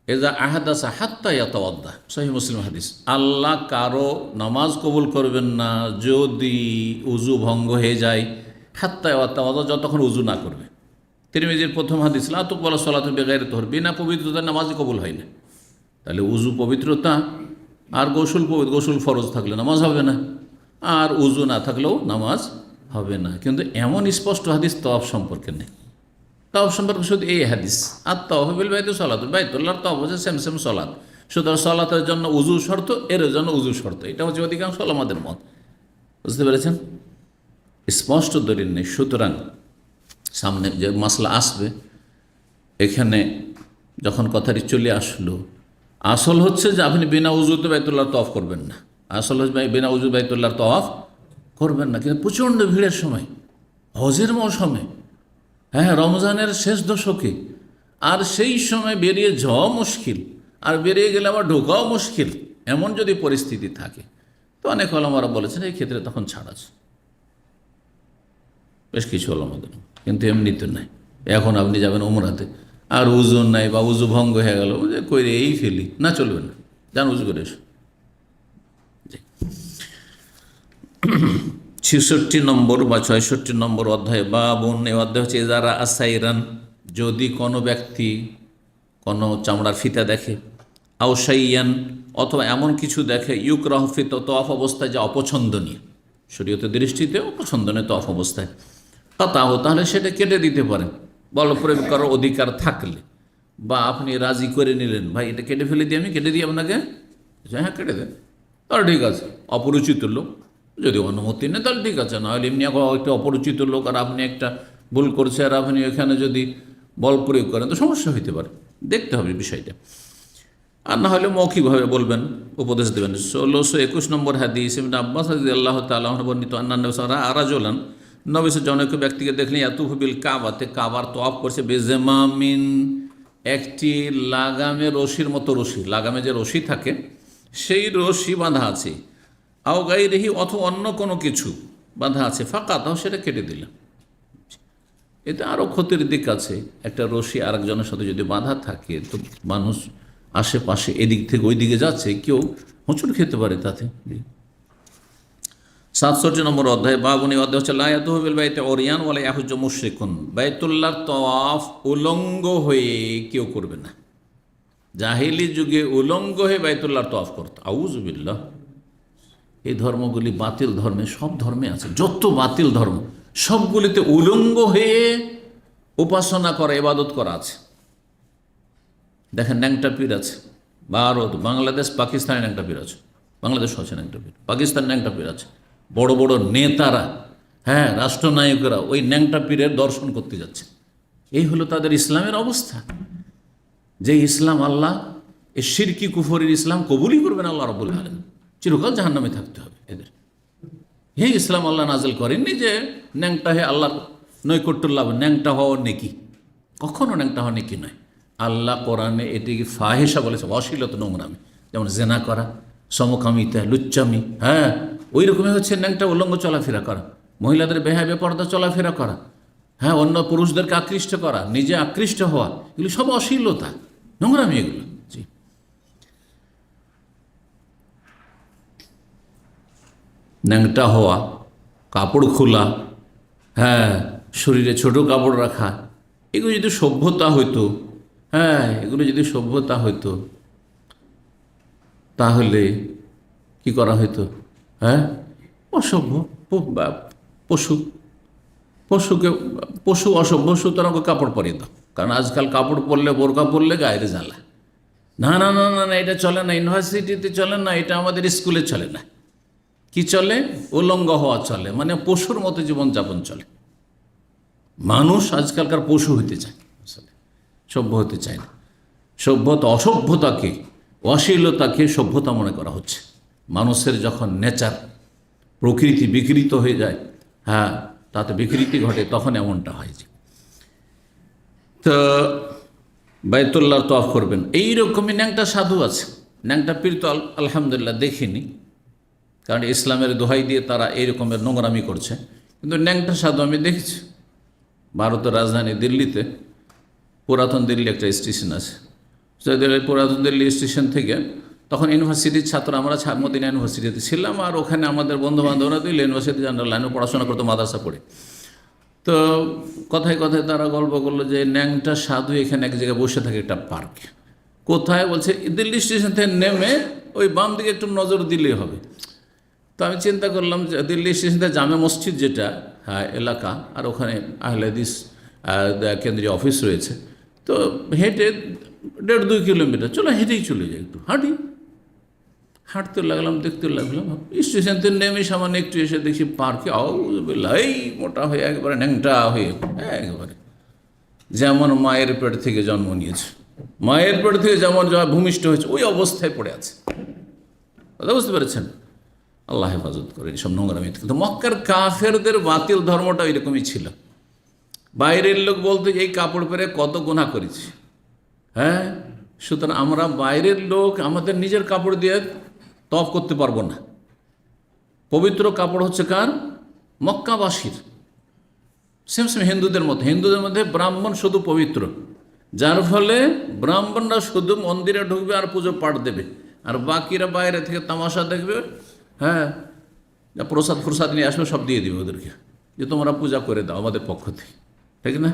এজা আহাদাসা হাত্তা ইয়াতাওয়াদ্দা, সহিহ মুসলিম হাদিস। আল্লাহ কারো নামাজ কবুল করবেন না যদি উজু ভঙ্গ হয়ে যায়, হাত্তা ইয়াতাওয়াদ্দা, যতক্ষণ উজু না করবে। তিরমিজির প্রথম হাদিস, লা তুকবালু সালাতু বিগাইরি তুহর, বিনা পবিত্রতার নামাজই কবুল হয় না। তাহলে উজু পবিত্রতা, আর গোসল ফরজ থাকলে নামাজ হবে না, আর উজু না থাকলেও নামাজ হবে না। কিন্তু এমন স্পষ্ট হাদিস তওয়াফ সম্পর্কে নেই। তওয়াফ সম্পর্কে শুধু এই হাদিস, আর তওয়াফ বিল বাইতি সলাত, বাইতুল্লাহর তওয়াফ হচ্ছে সেম সেম সলাত। সুতরাং সলাতের জন্য উজু শর্ত, এর জন্য উজু শর্ত। এটা হচ্ছে অধিকাংশ ওলামাদের মত। বুঝতে পেরেছেন? স্পষ্ট দলিল নেই। সুতরাং সামনে যে মাসলা আসবে, এখানে যখন কথাটি চলে আসলো, আসল হচ্ছে যে আপনি বিনা উজুতে বাইতুল্লাহর তওয়াফ করবেন না। আসল হচ্ছে বিনা উজু বাইতুল্লাহর তওয়াফ করবেন না। কিন্তু প্রচণ্ড ভিড়ের সময়, হজের মৌসুমে, হ্যাঁ, রমজানের শেষ দশকে, আর সেই সময় বেরিয়ে যাওয়া মুশকিল, আর বেরিয়ে গেলে আবার ঢোকাও মুশকিল, এমন যদি পরিস্থিতি থাকে, তো অনেক ওলামারা বলেছেন এই ক্ষেত্রে তখন ছাড় আছে, বেশ কিছু ওলামাদের। কিন্তু এমনিতে নাই। এখন আপনি যাবেন উমরাতে, আর উজু নাই বা উজু ভঙ্গ হয়ে গেল, যে কইরে এই ফেলি, না, চলবে না, যান উজু করে এসো। 66 নম্বর বা 66 নম্বর অধ্যায়, বাবুন, এই অধ্যায় হচ্ছে যারা আসাইরান, যদি কোনো ব্যক্তি কোনো চামড়ার ফিতা দেখে, আউসাইয়ান, অথবা এমন কিছু দেখে, ইউকরাহু ফি তওয়াফ অবস্থায়, যা অপছন্দনীয়, শরীয়তের দৃষ্টিতে অপছন্দনীয় তওয়াফ অবস্থায়, তাহলে সেটা কেটে দিতে পারেন, বল প্রয়োগ করার অধিকার থাকলে, বা আপনি রাজি করে নিলেন, ভাই এটা কেটে ফেলে দিই, আমি কেটে দিই আপনাকে, হ্যাঁ কেটে দেন, তাহলে ঠিক আছে। অপরিচিত লোক যদি অনুমতি নেই তাহলে ঠিক আছে, নাহলে এমনি একটা অপরিচিত লোক, আর আপনি একটা ভুল করছে, আর আপনি এখানে যদি বল প্রয়োগ করেন তো সমস্যা হইতে পারে, দেখতে হবে বিষয়টা। আর না হলে মৌখিকভাবে বলবেন, উপদেশ দেবেন। 1621 নম্বর হাদিস, ইবনে আব্বাস রাদিয়াল্লাহু তাআলা আনহু বর্ণিত, আন্না নবী সাল্লাল্লাহু আলাইহি আরাজুলান, নবী জনক ব্যক্তিকে দেখলেন, ইয়াতুফু বিল কাবাতে, কাবার তওয়াফ করছে, বেজমামিন, একটি লাগামে রশির মতো রশি, লাগামে যে রশি থাকে সেই রশি বাঁধা আছে, আও গায়রিহি, অথবা অন্য কোনো কিছু, বাঁধা আছে, ফাঁকা, তাও সেটা কেটে দিলাম। এতে আরও ক্ষতির দিক আছে। একটা রশি আরেকজনের সাথে যদি বাঁধা থাকে তো মানুষ আশেপাশে এদিক থেকে ওই দিকে যাচ্ছে, কেউ হোঁচট খেতে পারে তাতে। 67 নম্বর অধ্যায়, বাবুনি অধ্যায় হচ্ছে লায়াতুহুল বাইতে ওরিয়ান ওয়ালা ইয়াহুজ্জু মুশরিকুন। বাইতুল্লাহর তওয়াফ উলঙ্গ হয়ে কেউ করবে না। জাহিলি যুগে উলঙ্গ হয়ে বাইতুল্লাহর তওয়াফ করত, আউযু বিল্লাহ। এই ধর্মগুলি বাতিল ধর্মে, সব ধর্মে আছে, যত বাতিল ধর্ম সবগুলিতে উলঙ্গ হয়ে উপাসনা করা, ইবাদত করা আছে। দেখেন ন্যাংটা পীর আছে ভারত, বাংলাদেশ, পাকিস্তানে ন্যাংটা পীর আছে, বাংলাদেশ হচ্ছে ন্যাংটা পীর, পাকিস্তান ন্যাংটা পীর আছে। বড় বড় নেতারা, হ্যাঁ, রাষ্ট্রনায়করা ওই ন্যাংটা পীরের দর্শন করতে যাচ্ছে। এই হলো তাদের ইসলামের অবস্থা। যে ইসলাম আল্লাহ, এই শিরকি কুফরের ইসলাম কবুলই করবেন আল্লাহ রাব্বুল আলামিন, চিরকাল জাহান্নামে থাকতে হবে এদের। এই ইসলাম আল্লাহ নাজিল করেননি যে ন্যাংটা হয়ে আল্লাহর নৈকট্য লাভ, ন্যাংটা হওয়ার নেকি, কখনো ন্যাংটা হওয়া নেকি নয়। আল্লাহ কোরআনে এটিকে ফাহেসা বলেছে, অশ্লীলতা, নোংরামি, যেমন জেনা করা, সমকামিতা, লুচ্চামি, হ্যাঁ, ওই রকমই হচ্ছে ন্যাংটা উলঙ্গ চলাফেরা করা, মহিলাদের বেহাবে পর্দা চলাফেরা করা, হ্যাঁ, অন্য পুরুষদেরকে আকৃষ্ট করা, নিজে আকৃষ্ট হওয়া, এগুলি সব অশ্লীলতা, নোংরামি এগুলো। জি, ন্যাংটা হওয়া, কাপড় খোলা, হ্যাঁ, শরীরে ছোট কাপড় রাখা, এগুলো যদি সভ্যতা হইতো, হ্যাঁ, এগুলো যদি সভ্যতা হইতো তাহলে কি করা হইতো? হ্যাঁ, অসভ্য পশু, পশুকে, পশু অসভ্য, সুতরাং কাপড় পরিয়ে দাও। কারণ আজকাল কাপড় পরলে, বোরকা পরলে গায়ের জ্বালা। না না না না না, এটা চলে না, ইউনিভার্সিটিতে চলে না, এটা আমাদের স্কুলে চলে না। কি চলে? উলঙ্গ হওয়া চলে, মানে পশুর মতো জীবনযাপন চলে। মানুষ আজকালকার পশু হতে চায়, সভ্য হতে চায় না। সভ্যতা, অসভ্যতাকে, অশ্লীলতাকে সভ্যতা মনে করা হচ্ছে। মানুষের যখন নেচার, প্রকৃতি বিকৃত হয়ে যায়, হ্যাঁ, তাতে বিকৃতি ঘটে, তখন এমনটা হয়। যে তো বাইতুল্লাহর তওয়াফ করবেন। এইরকমই ন্যাংটা সাধু আছে, ন্যাংটা পীর তো আলহামদুলিল্লাহ দেখিনি, কারণ ইসলামের দোহাই দিয়ে তারা এই রকমের নোংরামি করছে। কিন্তু ন্যাংটা সাধু আমি দেখেছি। ভারতের রাজধানী দিল্লিতে, পুরাতন দিল্লি একটা স্টেশন আছে, পুরাতন দিল্লি স্টেশন থেকে তখন ইউনিভার্সিটির ছাত্র, আমরা মদিনা ইউনিভার্সিটিতে ছিলাম, আর ওখানে আমাদের বন্ধুবান্ধবরা দিল্লি ইউনিভার্সিটি জেনারেল লাইনে পড়াশোনা করতো, মাদ্রাসা পড়ে। তো কথায় কথায় তারা গল্প করলো যে ন্যাংটা সাধু এখানে এক জায়গায় বসে থাকে, একটা পার্ক। কোথায়? বলছে দিল্লি স্টেশন থেকে নেমে ওই বাম দিকে একটু নজর দিলেই হবে। তো আমি চিন্তা করলাম যে দিল্লি স্টেশন থেকে জামে মসজিদ যেটা, হ্যাঁ, এলাকা, আর ওখানে আহলে হাদিস কেন্দ্রীয় অফিস রয়েছে, তো হেঁটে 1.5-2 কিলোমিটার, চলো হেঁটেই চলে যাই, একটু হাঁটি। হাঁটতে লাগলাম, দেখতে লাগলাম, স্টেশন থেকে নেমে সামান্য একটু এসে দেখি পার্কে এই মোটা হয়ে একবারে ন্যাংটা হয়ে, একবারে যেমন মায়ের পেট থেকে জন্ম নিয়েছে, মায়ের পেট থেকে যেমন ভূমিষ্ঠ হয়েছে ওই অবস্থায় পড়ে আছে। কথা বুঝতে পেরেছেন? আল্লাহ হেফাজত করে এইসব নোংরামি। কিন্তু মক্কার কাফেরদের বাতিল ধর্মটা এরকমই ছিল। বাইরের লোক বলতে এই কাপড় পরে কত গুনাহ করেছি, হ্যাঁ, সুতরাং আমরা বাইরের লোক, আমাদের নিজের কাপড় দিয়ে তওয়াফ করতে পারবো না। পবিত্র কাপড় হচ্ছে কার? মক্কাবাসীর। সেম হিন্দুদের মধ্যে, হিন্দুদের মধ্যে ব্রাহ্মণ শুধু পবিত্র, যার ফলে ব্রাহ্মণরা শুধু মন্দিরে ঢুকবে আর পুজো পাঠ দেবে, আর বাকিরা বাইরে থেকে তামাশা দেখবে, হ্যাঁ, যা প্রসাদ প্রসাদ নিয়ে আসবে সব দিয়ে দিবে ওদেরকে, যে তোমরা পূজা করে দাও আমাদের পক্ষ থেকে, ঠিক না?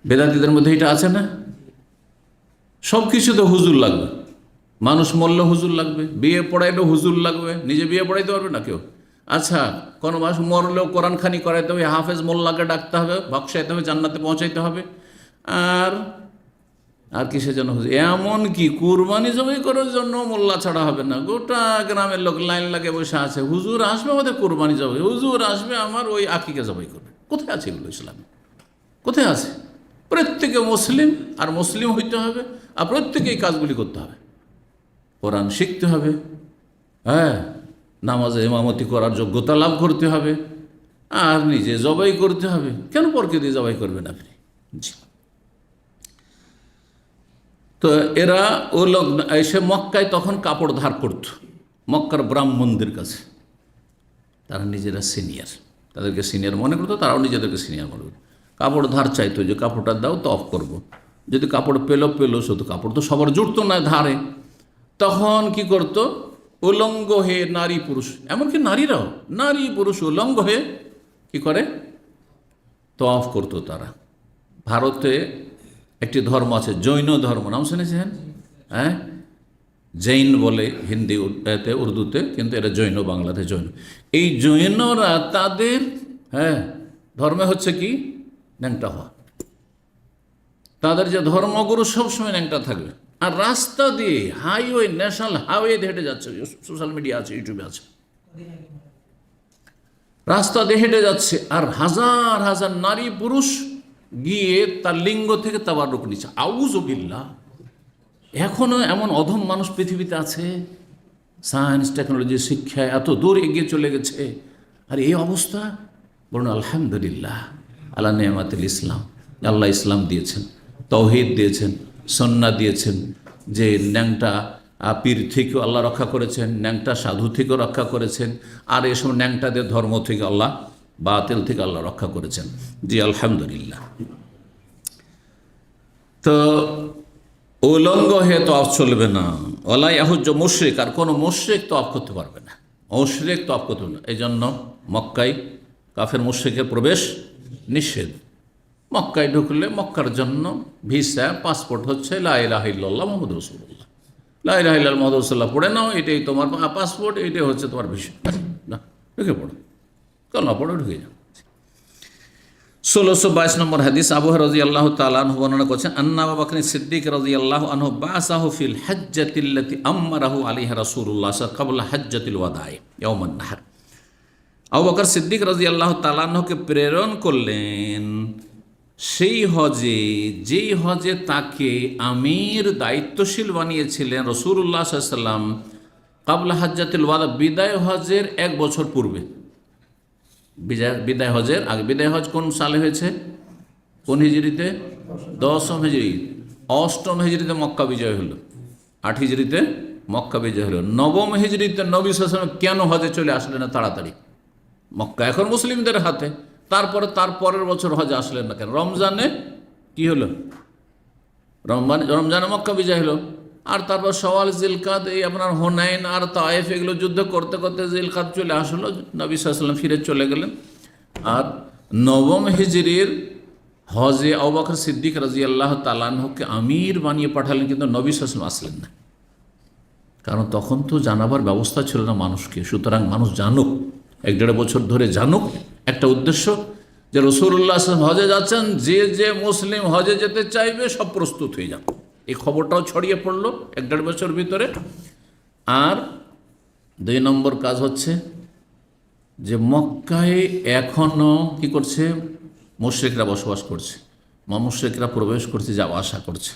বেদাতীদের মধ্যে এটা আছে না? সব কিছুতে হুজুর লাগবে, মানুষ মরলে হুজুর লাগবে, বিয়ে পড়াইলেও হুজুর লাগবে, নিজে বিয়ে পড়াইতে পারবে না কেউ। আচ্ছা, কোনো মানুষ মরলেও কোরআন খানি করাইতে হবে, হাফেজ মোল্লাকে ডাকতে হবে, বক্সাইতে হবে, জান্নাতে পৌঁছাইতে হবে, আর কিসের জন্য হুজুর? এমন কি কুরবানি জবাই করার জন্য মোল্লা ছাড়া হবে না, গোটা গ্রামের লোক লাইন লাগে বসে আছে, হুজুর আসবে আমাদের কোরবানি জবাই, হুজুর আসবে আমার ওই আকিকা জবাই করবে। কোথায় আছে এগুলো ইসলামে? কোথায় আছে? প্রত্যেকে মুসলিম, আর মুসলিম হইতে হবে, আর প্রত্যেকে এই কাজগুলি করতে হবে। কোরআন শিখতে হবে, হ্যাঁ, নামাজে ইমামতি করার যোগ্যতা লাভ করতে হবে, আর নিজে জবাই করতে হবে। কেন পরকে দিয়ে জবাই করবেন আপনি? জি। তো এরা ও লোক এসে মক্কায় তখন কাপড় ধার করত, মক্কার ব্রাহ্মণদের কাছে। তারা নিজেরা সিনিয়র, তাদেরকে সিনিয়র মনে করতো, তারাও নিজেদেরকে সিনিয়র মনে করতো। কাপড় ধার চাইতো, যে কাপড়টা দাও তো অফ করবো। যদি কাপড় পেলো শুধু কাপড় তো সবার জুটতো না ধারে, তখন কি করতো, উলঙ্গ হয়ে নারী পুরুষ, এমনকি নারীরাও, নারী পুরুষ উলঙ্গ হয়ে কি করে, তওয়াফ করতো তারা। ভারতে একটি ধর্ম আছে, জৈন ধর্ম, নাম শুনেছেন? হ্যাঁ, জৈন বলে হিন্দি উর্দুতে, কিন্তু এটা জৈন, বাংলাতে জৈন। এই জৈনরা তাদের ধর্মে হচ্ছে কি, ন্যাংটা হওয়া। তাদের যে ধর্মগুরু সবসময় ন্যাংটা থাকবে, আর রাস্তা দিয়ে হাইওয়ে, ন্যাশনাল হাইওয়ে হেঁটে যাচ্ছে, সোশ্যাল মিডিয়া আছে, ইউটিউবে আছে, রাস্তা দিয়ে হেঁটে যাচ্ছে, আর হাজার হাজার নারী পুরুষ গিয়ে তার লিঙ্গ থেকে তাবাররুক নিচ্ছে। আউযুবিল্লাহ। এখনো এমন অধম মানুষ পৃথিবীতে আছে? সায়েন্স টেকনোলজি শিক্ষায় এত দূর এগিয়ে চলে গেছে, আর এই অবস্থা। বলুন আলহামদুলিল্লাহ আলা নেমাতুল ইসলাম। আল্লাহ ইসলাম দিয়েছেন, তাওহীদ দিয়েছেন, সুন্নাহ দিয়েছেন, যে ন্যাংটা পীর থেকেও আল্লাহ রক্ষা করেছেন, ন্যাংটা সাধু থেকেও রক্ষা করেছেন, আর এসব ন্যাংটাদের ধর্ম থেকে আল্লাহ, বাতিল থেকে আল্লাহ রক্ষা করেছেন। জি আলহামদুলিল্লাহ। তো উলঙ্গ হয়ে তওয়াফ চলবে না। ওয়ালা ইয়াহুজ্জু মুশরিক, আর কোনো মুশরিক তওয়াফ করতে পারবে না, মুশরিক তওয়াফ করতে পারবে না। এই জন্য মক্কায় কাফের মুশরিকের প্রবেশ নিষেধ। মক্কায় ঢুকলে মক্কার জন্য ভিসা, পাসপোর্ট হচ্ছে লা ইলাহা ইল্লাল্লাহ মুহাম্মাদুর রাসূলুল্লাহ। লা ইলাহা ইল্লাল্লাহ মুহাম্মাদুর রাসূলুল্লাহ পড়ে নাও, এটাই তোমার পাসপোর্ট, এটাই হচ্ছে তোমার ভিসা। না, ঢুকে পড়ো, কলমা পড়ে ঢুকে যাও। 1622 নম্বর হাদিস, আবু হুরায়রা রাদিয়াল্লাহু তাআলা আনহু বর্ণনা করছেন, আন্না আবু বকর সিদ্দিক রাদিয়াল্লাহু আনহু বাসাহু ফিল হাজ্জাতিল্লাতী আমারাহু আলাইহা রাসূলুল্লাহ ক্বাবলা হাজ্জাতিল ওয়াদাই ইয়াওমান নাহর। আবু বকর সিদ্দিক রাদিয়াল্লাহু তাআলা আনহুকে প্রেরণ করলেন সেই হজে, যেই হজে তাকে আমির, দায়িত্বশীল বানিয়েছিলেন রাসূলুল্লাহ সাল্লাল্লাহু আলাইহি ওয়াসাল্লাম ক্বাবলা হাজ্জাতিল ওয়াদা, বিদায় হজের 1 বছর পূর্বে। বিদায় হজের আগে। বিদায় হজ কোন সালে হয়েছে? কোন হিজরিতে? 10ম হিজরি। 8ম হিজরিতে মক্কা বিজয় হলো, 8 হিজরিতে মক্কা বিজয় হলো। 9ম হিজরিতে নবী সাল্লাল্লাহু আলাইহি ওয়াসাল্লাম কেন হজে চলে আসলেন না তাড়াতাড়ি? মক্কা এখন মুসলিমদের হাতে, তারপরে তার পরের বছর হজে আসলেন না কেন? রমজানে কি হলো? রমজানে মক্কা বিজয় হলো, আর তারপর সওয়াল, জিলকাদ, এই আপনার হুনাইন আর তায়েফ, এগুলো যুদ্ধ করতে করতে জিলকাদ চলে আসলো, নবী সাল্লাল্লাহু আলাইহি ওয়াসাল্লাম ফিরে চলে গেলেন। আর 9ম হিজরির হজে আবু বকর সিদ্দিক রাদিয়াল্লাহু তাআলা আনহুকে আমির বানিয়ে পাঠালেন, কিন্তু নবী সাল্লাল্লাহু আলাইহি ওয়াসাল্লাম আসলেন না। কারণ তখন তো জানাবার ব্যবস্থা ছিল না মানুষকে। সুতরাং মানুষ জানুক, 1-1.5 বছর ধরে জানুক, একটা উদ্দেশ্য যে রাসূলুল্লাহ সাল্লাল্লাহু আলাইহি ওয়াসাল্লাম হজে যাচ্ছেন, যে মুসলিম হজে যেতে চাইবে সব প্রস্তুত হয়ে যান। এই খবরটাও ছড়িয়ে পড়লো 1-1.5 বছর ভিতরে। আর 2 নম্বর কাজ হচ্ছে যে মক্কায় এখনও কি করছে, মুশরিকরা বসবাস করছে, মুশরিকরা প্রবেশ করছে, যাওয়া আসা করছে।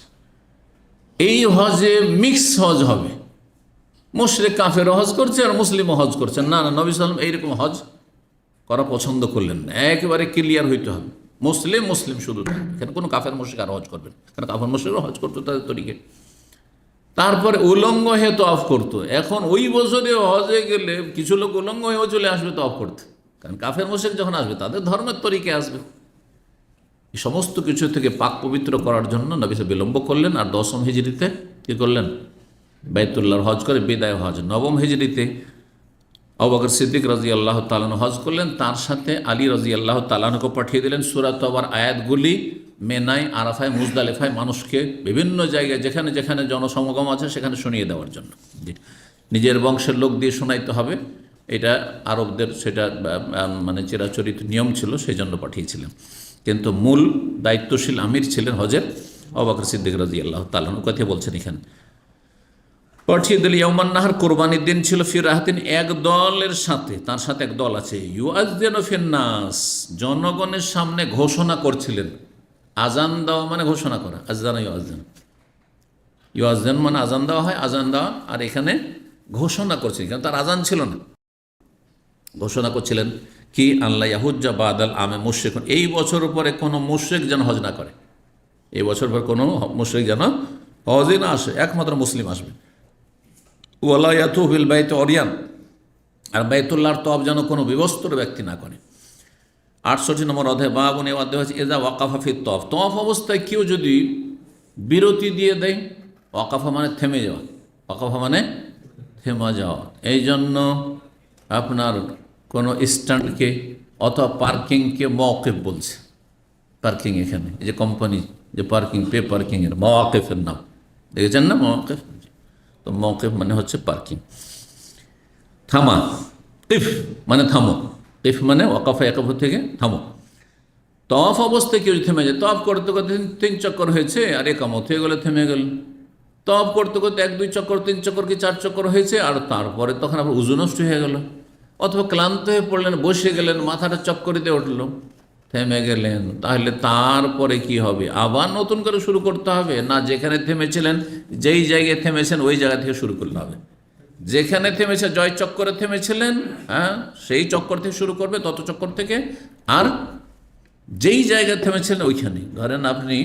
এই হজে মিক্স হজ হবে, মুশরিক কাফেরও হজ করছে আর মুসলিমও হজ করছে। না না, নবী সাল্লাল্লাহু আলাইহি ওয়াসাল্লাম এইরকম হজ করা পছন্দ করলেন না, একেবারে ক্লিয়ার হইতে হবে, মুসলিম মুসলিম শুধু থাকবে, এখানে কোনো কাফের মুশরিক আর হজ করবেন, কারণ কাফের মুশরিকও হজ করতো তাদের তরিকে। তারপরে উলঙ্গ হয়ে তওয়াফ করতো। এখন ওই বছরে হজে গেলে কিছু লোক উলঙ্গ হয়েও চলে আসবে তওয়াফ করতে, কারণ কাফের মুশরিক যখন আসবে তাদের ধর্মের তরিকে আসবে। এই সমস্ত কিছু থেকে পাক পবিত্র করার জন্য নবী সাল্লাল্লাহু আলাইহি ওয়াসাল্লাম বিলম্ব করলেন। আর 10ম হিজরিতে কী করলেন? বাইতুল্লাহর হজ করে বিদায় হজ। 9ম হিজরিতে আবু বকর সিদ্দিক রাদিয়াল্লাহু তাআলা আনহু হজ করলেন, তার সাথে আলী রাদিয়াল্লাহু তাআলা আনহুকে পাঠিয়ে দিলেন সূরা তাওবার আয়াতগুলি মেনায়, আরাফায়, মুজদালিফায় মানুষকে বিভিন্ন জায়গায় যেখানে যেখানে জনসমাগম আছে সেখানে শুনিয়ে দেওয়ার জন্য। নিজের বংশের লোক দিয়ে শোনাইতে হবে, এটা আরবদের সেটা মানে চিরাচরিত নিয়ম ছিল, সেই জন্য পাঠিয়েছিলেন। কিন্তু মূল দায়িত্বশীল আমির ছিলেন হজের আবু বকর সিদ্দিক রাদিয়াল্লাহু তাআলা আনহু। কথা বলছেন এখানে, পাঠিয়ে দিল। ইয়াউমান নাহার, কোরবানির দিন ছিল। ফি রাহাতিন, এক দলের সাথে, তার সাথে এক দল আছে। ইউআযযিনু ফিন নাস, জনগণের সামনে ঘোষণা করছিলেন। আজান দেওয়া মানে ঘোষণা করা, আযানা ইউআযযিন, ইউআযযিন মানে আজান দেওয়া হয়, আজান দেওয়া। আর এখানে ঘোষণা করছিলেন, কারণ তার আজান ছিল না। ঘোষণা করছিলেন কি, আল্লাহ ইয়াহুজ্জা বাদাল আমে মুশরিকুন, এই বছর পরে কোনো মুশরিক যেন হজ না করে, এই বছর পর কোনো মুশরিক যেন হজে না আসে, একমাত্র মুসলিম আসবে। ওয়ালা ইয়াতু বিল বাইতি অরিয়ান, আর বাইতুল্লাহর তওয়াফ যেন কোনো বিবস্ত্র ব্যক্তি না করে। 68 নম্বর অধ্যায় বাবুন, এই অধ্যায় হচ্ছে এজা ওয়াকাফা ফি তওয়াফ, তওয়াফ অবস্থায় কেউ যদি বিরতি দিয়ে দেয়, ওয়াকাফা মানে থেমে যাওয়া, ওয়াকাফা মানে থেমে যাওয়া। এই জন্য আপনার কোনো স্ট্যান্ডকে অথবা পার্কিংকে মওকিফ বলছে। পার্কিং এখানে এই যে কোম্পানি যে পার্কিং, পে পার্কিংয়ের মওয়াকিফের নাম দেখেছেন না, মওয়াকিফ। তো মওকিফ মানে হচ্ছে পার্কিং, থামা। কিফ মানে থামো, কিফ মানে ওয়াকাফা ইয়াকাফ থেকে থামো। তওয়াফ অবস্থায় কেউ থেমে যায়, তওয়াফ করতে করতে 3 চক্কর হয়েছে আর একামত হয়ে গেলে থেমে গেল। তওয়াফ করতে করতে 1-2 চক্কর, 3 চক্কর কি 4 চক্কর হয়েছে, আর তারপরে তখন আবার উযু নষ্ট হয়ে গেল, অথবা ক্লান্ত হয়ে পড়লেন, বসে গেলেন, মাথাটা চক্করিতে উঠলো, থেমে গেলেন, তাহলে তারপরে কি হবে? আবার নতুন করে শুরু করতে হবে না? যেখানে থেমেছিলেন, যেই জায়গায় থেমেছেন ওই জায়গা থেকে শুরু করতে হবে। যেখানে থেমেছে, জয় চক্করে থেমেছিলেন, হ্যাঁ, সেই চক্কর থেকে শুরু করবে, তত চক্কর থেকে। আর যেই জায়গায় থেমেছিলেন ওইখানে, ধরেন আপনি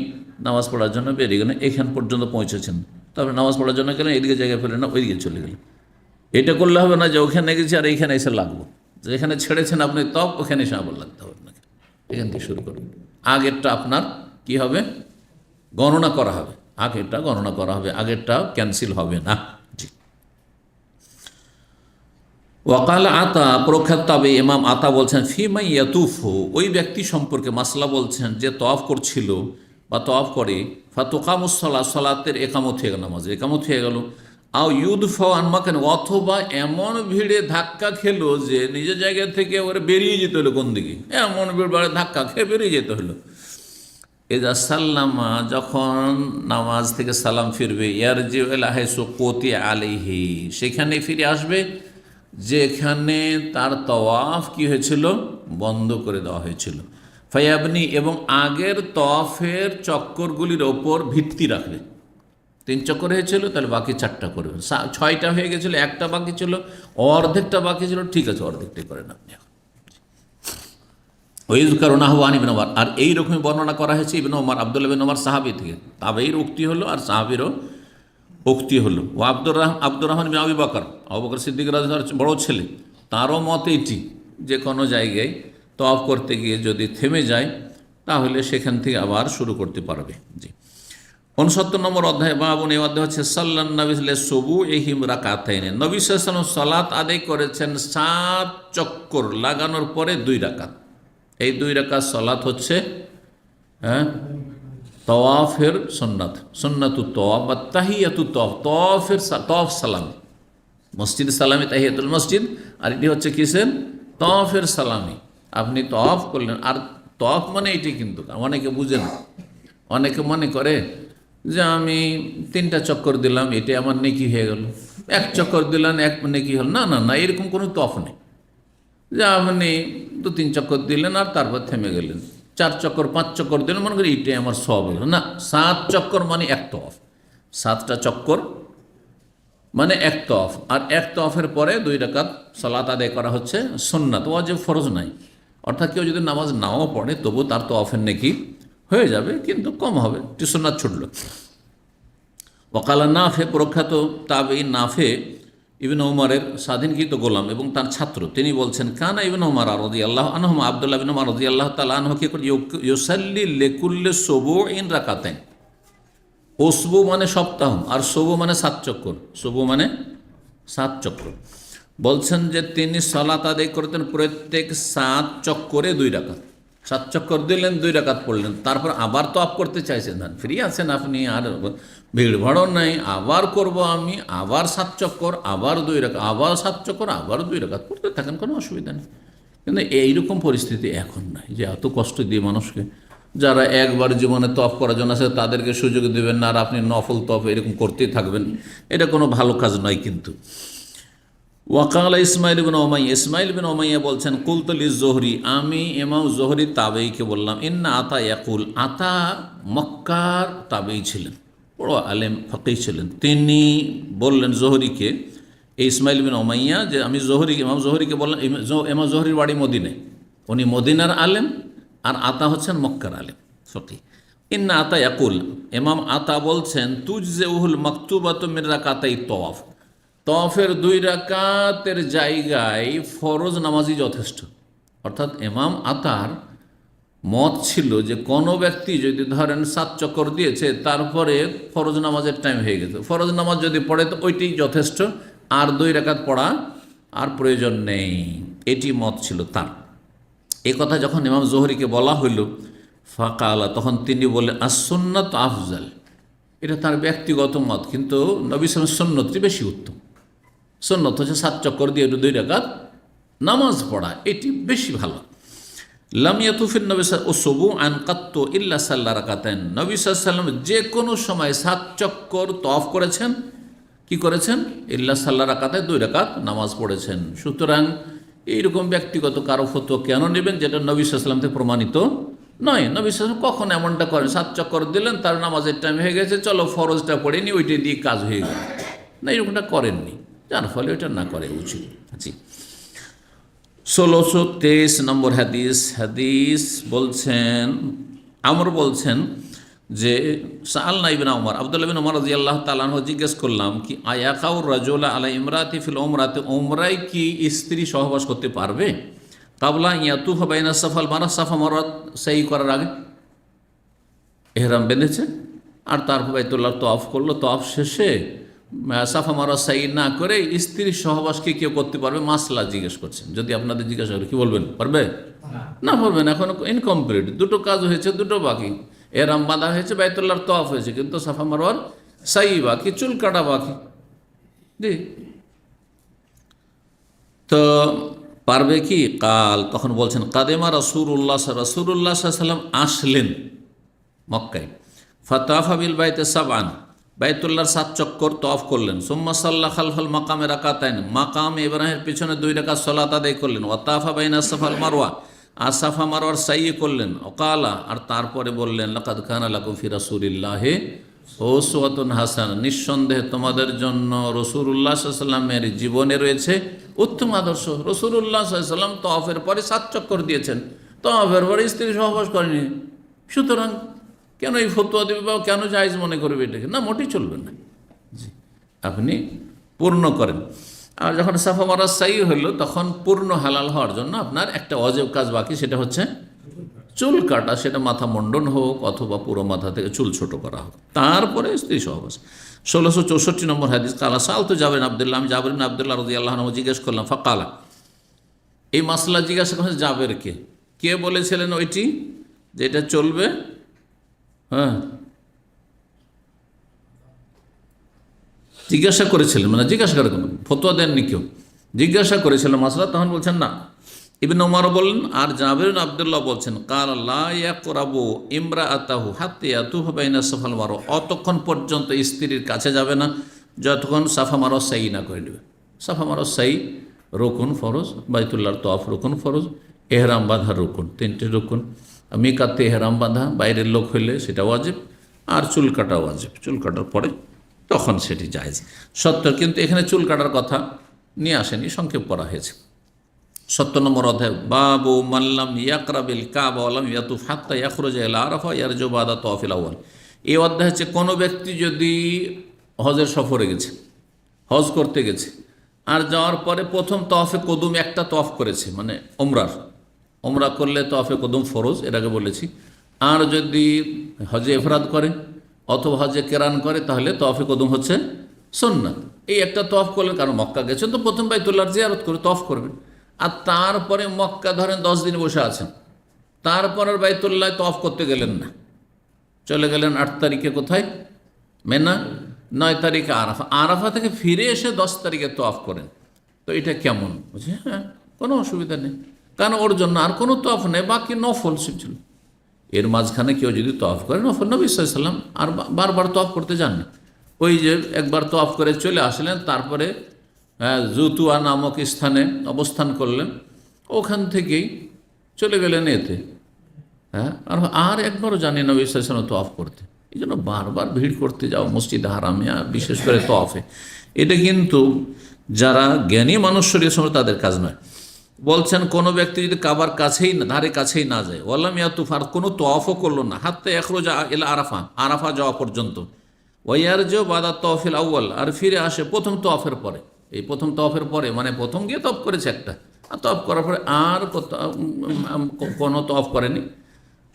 নামাজ পড়ার জন্য বেরিয়ে গেলেন, এখান পর্যন্ত পৌঁছেছেন, তারপরে নামাজ পড়ার জন্য গেলেন, এদিকে জায়গায় ফেলেন না, ওইদিকে চলে গেলেন। এটা করলে হবে না যে ওখানে গেছি আর এইখানে এসে লাগবো, যেখানে ছেড়েছেন আপনি তব ওখানে এসে আবার লাগতে হবে আপনাকে, এখান থেকে শুরু করবেন। আগেরটা আপনার কি হবে? গণনা করা হবে, আগেরটা গণনা করা হবে, আগেরটা ক্যান্সেল হবে না। জি। ওয়াকাল আতা, প্রখ্যাত তাবে ইমাম আতা বলছেন, ফিমাই ইয়াতুফু, ওই ব্যক্তি সম্পর্কে মাসলা বলছেন যে তওয়াফ করছিল বা তওয়াফ করে, ফাতুকামুসসালা, সালাতের একামত হয়ে গেল, নামাজের একামত হয়ে গেল, আও ইউদফা আনমাকান, অথবা এমন ভিড়ে ধাক্কা খেলো যে নিজের জায়গা থেকে ওরা বেরিয়ে যেতে হলো, কোন দিকে, এমন ভিড় ধাক্কা খেয়ে বেরিয়ে যেতে হলো। এজা সাল্লামা, যখন নামাজ থেকে সালাম ফিরবে, ইয়ারজিউ ইলা হাইসু কুতিয়া আলাইহি, সেখানে ফিরে আসবে যেখানে তার তওয়াফ কি হয়েছিল, বন্ধ করে দেওয়া হয়েছিল। ফায়াবনি, এবং আগের তওয়াফের চক্করগুলির ওপর ভিত্তি রাখবে। 3 চক্কর হয়েছিল, তাহলে বাকি 4টা করবে। 6টা হয়ে গেছিল, 1টা বাকি ছিল, অর্ধেকটা বাকি ছিল, ঠিক আছে অর্ধেকটাই করেন আপনি এখন। ইবনে ওমর, আর এইরকমই বর্ণনা করা হয়েছে ইবনে ওমর, আব্দুল্লাহ বিন ওমর সাহাবী থেকে। তাবেঈর উক্তি হলো আর সাহাবীরও উক্তি হলো। ও আব্দুর রহমান বিন আবু বকর, আবু বকর সিদ্দিক রাদিয়াল্লাহু বড় ছেলে, তারও মত এটি যে কোনো জায়গায় তওয়াফ করতে গিয়ে যদি থেমে যায় তাহলে সেখান থেকে আবার শুরু করতে পারবে। জি। 69 নম্বর অধ্যায় বাবুন, এই অধ্যায় হচ্ছে সাল্লান নবী সুবুহিম রাকাতাইন, নবী সাল্লাল্লাহু আলাইহি ওয়াসাল্লাম সালাত আদায় করেছেন 7 চক্কর লাগানোর পরে 2 রাকাত। এই 2 রাকাত সালাত হচ্ছে তওয়াফের সুন্নাত, সুন্নাতুত তওয়াফ বা তাহিয়াতুত তওয়াফ, তওয়াফের তওয়াফ সালাম, মসজিদ সালামি তাহিয়াতুল মসজিদ, আর এটি হচ্ছে কিসের? তওয়াফের সালামি। আপনি তওয়াফ করলেন, আর তওয়াফ মানে এটি কিন্তু অনেকে বুঝে না, অনেকে মনে করে যে আমি 3টা চক্কর দিলাম এটা আমার নেকি হয়ে গেল, 1 চক্কর দিলেন 1 নেকি হল। না না না, এরকম কোনো তওয়াফ নেই যে আপনি 2-3 চক্কর দিলেন আর তারপর থেমে গেলেন, 4 চক্কর 5 চক্কর দিলেন, মনে করি এইটাই আমার সওয়াব হলো। না, 7 চক্কর মানে 1 তওয়াফ, 7টা চক্কর মানে 1 তওয়াফ, আর 1 তওয়াফের পরে 2 রাকাত সালাত আদায় করা হচ্ছে সুন্নাত, ওয়াজিব ফরজ নাই। অর্থাৎ কেউ যদি নামাজ নাও পড়ে তবু তার তওয়াফের নেকি হয়ে যাবে, কিন্তু কম হবে, একটু সুন্নাত ছুটলো। ওয়াকালা নাফে, প্রখ্যাত তাবেঈ নাফে ইবনে ওমরের স্বাধীনকৃত গোলাম এবং তার ছাত্র, তিনি বলছেন, কানা ইবনে ওমর রাদিয়াল্লাহু আনহুমা, আব্দুল্লাহ বিন ওমর রাদিয়াল্লাহু তাআলা আনহু কি করে, ইউসাল্লি লিকুল্লি সুবুইন রাকাতাইন, ওসবু মানে সপ্তাহ, আর সবু মানে 7 চক্কর, সবু মানে 7 চক্কর। বলছেন যে তিনি সালাত আদায় করতেন প্রত্যেক 7 চক্করে 2 রাকাত, 7 চক্কর দিলেন, 2 রাকাত পড়লেন, তারপর আবার তো আপ করতে চাইছেন, ফ্রি আছেন আপনি, আর ভিড় ভাড়ও নাই, আবার করব আমি, আবার 7 চক্কর, আবার 2 রাকাত, আবার 7 চক্কর, আবার 2 রাকাত পড়তে থাকেন, কোনো অসুবিধা নেই। কিন্তু এইরকম পরিস্থিতি এখন নাই যে এত কষ্ট দিয়ে মানুষকে, যারা একবার জীবনে তফ করার জন্য আছে তাদেরকে সুযোগ দেবেন না, আর আপনি নফল তফ এরকম করতেই থাকবেন, এটা কোনো ভালো কাজ নয়। কিন্তু ওয়াকাল ইসমাইল বিন উমাইয়া, ইসমাইল বিন উমাইয়া বলছেন, কুলতু লিজ-জোহরি, আমি ইমাম জোহরি তাবেঈকে বললাম, ইন্না আতা ইয়াকুল, আতা মক্কার তাবেঈ ছিলেন, বড় আলেম ফকিহ ছিলেন, তিনি বললেন জোহরিকে, এই ইসমাইল বিন উমাইয়া, যে আমি ইমাম জোহরিকে বললাম, ইমাম জোহরির বাড়ি মদিনায়, উনি মদিনার আলেম, আর আতা হচ্ছেন মক্কার আলেম ফকিহ। ইন্না আতা ইয়াকুল, ইমাম আতা বলছেন, তুজজিউহুল মাকতুবাতু মিন রাকাতাই তওয়াফ, তওয়াফের 2 রাকাতের জায়গায় ফরজ নামাজই যথেষ্ট। অর্থাৎ ইমাম আতার মত ছিল যে কোনো ব্যক্তি যদি ধরেন 7 চক্কর দিয়েছে, তারপরে ফরজ নামাজের টাইম হয়ে গেছে, ফরজ নামাজ যদি পড়ে তো ওইটাই যথেষ্ট, আর 2 রাকাত পড়া আর প্রয়োজন নেই, এটি মত ছিল তার। এই কথা যখন ইমাম জোহরিকে বলা হইল, ফাকালা, তখন তিনি বললেন as-সুন্নাত আফজাল। এটা তার ব্যক্তিগত মত, কিন্তু নবী সাল্লাল্লাহু আলাইহি ওয়াসাল্লাম সুন্নতটি বেশি উত্তম। সুন্নত হচ্ছে 7 চক্কর দিয়ে 2 রাকাত নামাজ পড়া, এটি বেশি ভালো। লাম ইয়াতুফিন নবী সাল্লাল্লাহু আন কাত্তু ইল্লা সাল্লা রাকাতাইন। নবী সাল্লাল্লাহু আলাইহি ওয়াসাল্লাম যে কোনো সময় 7 চক্কর তওয়াফ করেছেন, কি করেছেন? ইল্লা সাল্লা রাকাতাইন, 2 রাকাত নামাজ পড়েছেন। সুতরাং এইরকম ব্যক্তিগত কারো ফতোয়া কেন নেবেন যেটা নবী সাল্লাল্লাহু আলাইহি ওয়াসাল্লাম থেকে প্রমাণিত নয়? নবী সাল্লাল্লাহু আলাইহি ওয়াসাল্লাম কখন এমনটা করেন? 7 চক্কর দিলেন, তার নামাজের টাইম হয়ে গেছে, চলো ফরজটা পড়ে নি, ওইটা দিয়ে কাজ হয়ে গেল না, এরকমটা করেননি, যার ফলে ওইটা না করে উচিত। জি, 1623 নম্বর হাদিস বলছেন, আমর বলছেন যে সাআলনা ইবনে ওমর, আব্দুল্লাহ ইবনে ওমর রাদিয়াল্লাহু তাআলা আনহু জিজ্ঞেস করলাম কি আয়াকাউ রাজুলা আলা ইমরাতি ফিল উমরাতে, উমরায় কি স্ত্রী সহবাস করতে পারবে? কাবলা ইয়াতুফা বাইনা সাফাল মারা, সাফা মারওয়া সেই করার আগে ইহরাম বেঁধেছে আর তারপর বাইতুল্লাহ তওয়াফ করলো, তওয়াফ শেষে সাফা মারওয়া সাই না করে স্ত্রীর সহবাস কি কেউ করতে পারবে? মাসলা জিজ্ঞেস করছেন। যদি আপনাদের জিজ্ঞাসা করে কি বলবেন? পারবে না, পারবেন। এখন ইনকমপ্লিট, 2টো কাজ হয়েছে, 2টো বাকি। ইহরাম বাঁধা হয়েছে, বাইতুল্লাহর তওয়াফ হয়েছে, কিন্তু সাফা মারওয়ার সাই বাকি, চুল কাটা বাকি। জি, তো পারবে কি? কাল, তখন বলছেন কাদেমা রাসূলুল্লাহ সাল্লাল্লাহু আলাইহি ওয়াসাল্লাম আসলেন মক্কায়, ফাতাফা বিল বাইতে সাবআন, বাইতুল্লাহর 7 চক্কর তওয়াফ করলেন। সুম্মা সাল্লা খালফাল মাকামে রাকাতাইন, মাকাম ইব্রাহিমের পিছনে 2 রাকাত সালাত আদায় করলেন। ওয়াতাফা বাইনা সাফাল মারওয়া, আর সাফা মারওয়ার সাই করলেন। ওকালা, আর তারপরে বললেন লাকাদ কানা লাকুম ফি রাসূলিল্লাহি উসওয়াতুন হাসানাহ, নিঃসন্দেহে তোমাদের জন্য রাসূলুল্লাহ সাল্লাল্লাহু আলাইহি ওয়াসাল্লামের জীবনে রয়েছে উত্তম আদর্শ। রাসূলুল্লাহ সাল্লাল্লাহু আলাইহি ওয়াসাল্লাম তওয়াফের পরে 7 চক্কর দিয়েছেন, তওয়াফের পরে স্ত্রী সহবাস করেনি। সুতরাং কেন এই ফতোয়া দেবে বা কেন জায়েজ মনে করবে এটাকে? না, মোটেই চলবে না। জি, আপনি পূর্ণ করেন। আর যখন সাফা মারওয়া সাই হলো, তখন পূর্ণ হালাল হওয়ার জন্য আপনার একটা অজেব কাজ বাকি, সেটা হচ্ছে চুল কাটা। সেটা মাথা মণ্ডন হোক অথবা পুরো মাথা থেকে চুল ছোট করা হোক, তারপরে স্ত্রী সহবাস। 1664 নম্বর হাদিস, কালা সালতু জাবের আব্দুল্লাহ, আমি জাবের বিন আব্দুল্লাহ রাদিয়াল্লাহু আনহু জিজ্ঞেস করলাম। ফাকালা, এই মাসলা জিজ্ঞাসা করেছে জাবেরকে, কে বলেছিলেন ওইটি যেটা চলবে? হ্যাঁ, জিজ্ঞাসা করেছিলেন, মানে জিজ্ঞাসা করে কোনো ফতোয়া দেননি কেউ, জিজ্ঞাসা করেছিলেন মাসলা। তখন বলছেন না। ইবনে ওমর বললেন, আর জাবের বিন আব্দুল্লাহ বলছেন কাল লা ইয়াকরাবু ইমরাআতাহু হাত্তা ইয়াতুফা বাইনা সাফাল মারওয়া, অতক্ষণ পর্যন্ত স্ত্রীর কাছে যাবে না যতক্ষণ সাফা মারওয়া সাই না করে নেবে। সাফা মারওয়া সাই রুকুন ফরজ, বাইতুল্লাহর তওয়াফ রুকুন ফরজ, এহরাম বাঁধা রুকুন, 3টে রুকুন। মিকাতে এহরাম বাঁধা বাইরের লোক হইলে সেটা ওয়াজিব, আর চুল কাটা ওয়াজিব। চুল কাটার পরে তখন সেটি জায়েজ সত্য, কিন্তু এখানে চুল কাটার কথা নিয়ে আসেনি, সংক্ষেপ করা হয়েছে। 70 নম্বর অধ্যায়, বাবু মাল্লাম ইয়াকরাবিল কাবা ওয়ালাম ইয়াতুফ হাত্তা ইয়াখরুজা ইলা আরাফা ইয়ারজু বাদা তাওয়াফিল আউয়াল। এই অধ্যায় হচ্ছে কোনো ব্যক্তি যদি হজের সফরে গেছে, হজ করতে গেছে, আর যাওয়ার পরে প্রথম তওয়াফে কদুম একটা তওয়াফ করেছে, মানে ওমরা করলে তওয়াফে কদুম ফরজ, এর আগে বলেছি। আর যদি হজে ইফরাদ করে অথবা হজে কেরান করে, তাহলে তওয়াফে কদুম হচ্ছে সুন্নাত। এই একটা তওয়াফ করলেন, কারণ মক্কা গেছেন তো প্রথম বাইতুল্লাহর জিয়ারত করে তওয়াফ করবেন। আর তারপরে মক্কা ধরেন 10 দিন বসে আছেন, তারপর আর বাইতুল্লাহ তওয়াফ করতে গেলেন না, চলে গেলেন 8 তারিখে কোথায়? মেনা, 9 তারিখে আরাফা, আরাফা থেকে ফিরে এসে 10 তারিখে তওয়াফ করেন। তো এটা কেমন? বুঝি, হ্যাঁ, কোনো অসুবিধা নেই, কারণ ওর জন্য আর কোনো তওয়াফ নেই, বাকি নফল ছিল। এর মাঝখানে কেউ যদি তওয়াফ করে নফল, নবী সাল্লাল্লাহু আলাইহি ওয়াসাল্লাম আর বারবার তওয়াফ করতে যান না। ওই যে একবার তওয়াফ করে চলে আসলেন, তারপরে জুতুয়া নামক স্থানে অবস্থান করলেন, ওখান থেকেই চলে গেলেন এতে। হ্যাঁ, আর একবারও জানি নবী সাল্লাল্লাহু আলাইহি ওয়াসাল্লাম তওয়াফ করতে। এই জন্য বারবার ভিড় করতে যাও মসজিদ হারামে, বিশেষ করে তওয়াফে, এটা কিন্তু যারা জ্ঞানী মানুষ শরীয়ত সম্পর্কে তাদের কাজ নয়। বলছেন কোনো ব্যক্তি যদি কাবার কাছেই না, ধারে কাছেই না যায়, ওয়ালাম ইয়াতুফ, আর কোনো তওয়াফও করলো না, হাত্তা ইয়াখরুজা ইলা আরাফা, আরাফা যাওয়া পর্যন্ত, ওয়ারজু বাদা তাওয়াফিল আউয়াল, আর ফিরে আসে প্রথম তওয়াফের পরে, এই প্রথম তওয়াফের পরে, মানে প্রথম গিয়ে তওয়াফ করেছে একটা, আর তওয়াফ করার পরে আর কোনো তওয়াফ করেনি,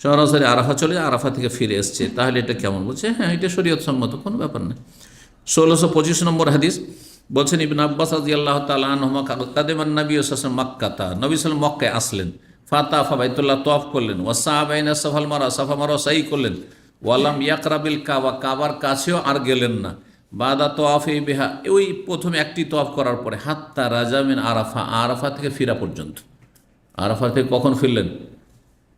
সরাসরি আরাফা চলে আরাফা থেকে ফিরে এসছে, তাহলে এটা কেমন? বলছে হ্যাঁ, এটা শরীয়ত সম্মত, কোনো ব্যাপার না। 1625 নম্বর হাদিস বলছেন, ইবনে আব্বাস রাদিয়াল্লাহু তাআলা আনহুমা কাদিমান নবী সাল্লাল্লাহু আলাইহি ওয়াসাল্লাম মক্কাতা, নবী সাল্লাল্লাহু আলাইহি ওয়াসাল্লাম মক্কায় আসলেন, ফাতাফা বাইতুল্লাহ তওয়াফ করলেন, ওয়াসা বাইনা সাফাল মারা, সাফা মারা সাই করলেন, ওয়ালাম ইয়াকরাবিল কাবা, কাবার কাছেও আর গেলেন না, বাদা তওয়াফে বিহা, ওই প্রথমে একটি তওয়াফ করার পরে, হাত্তা রাজা মিন আরাফা, আরাফা থেকে ফিরা পর্যন্ত। আরাফা থেকে কখন ফিরলেন?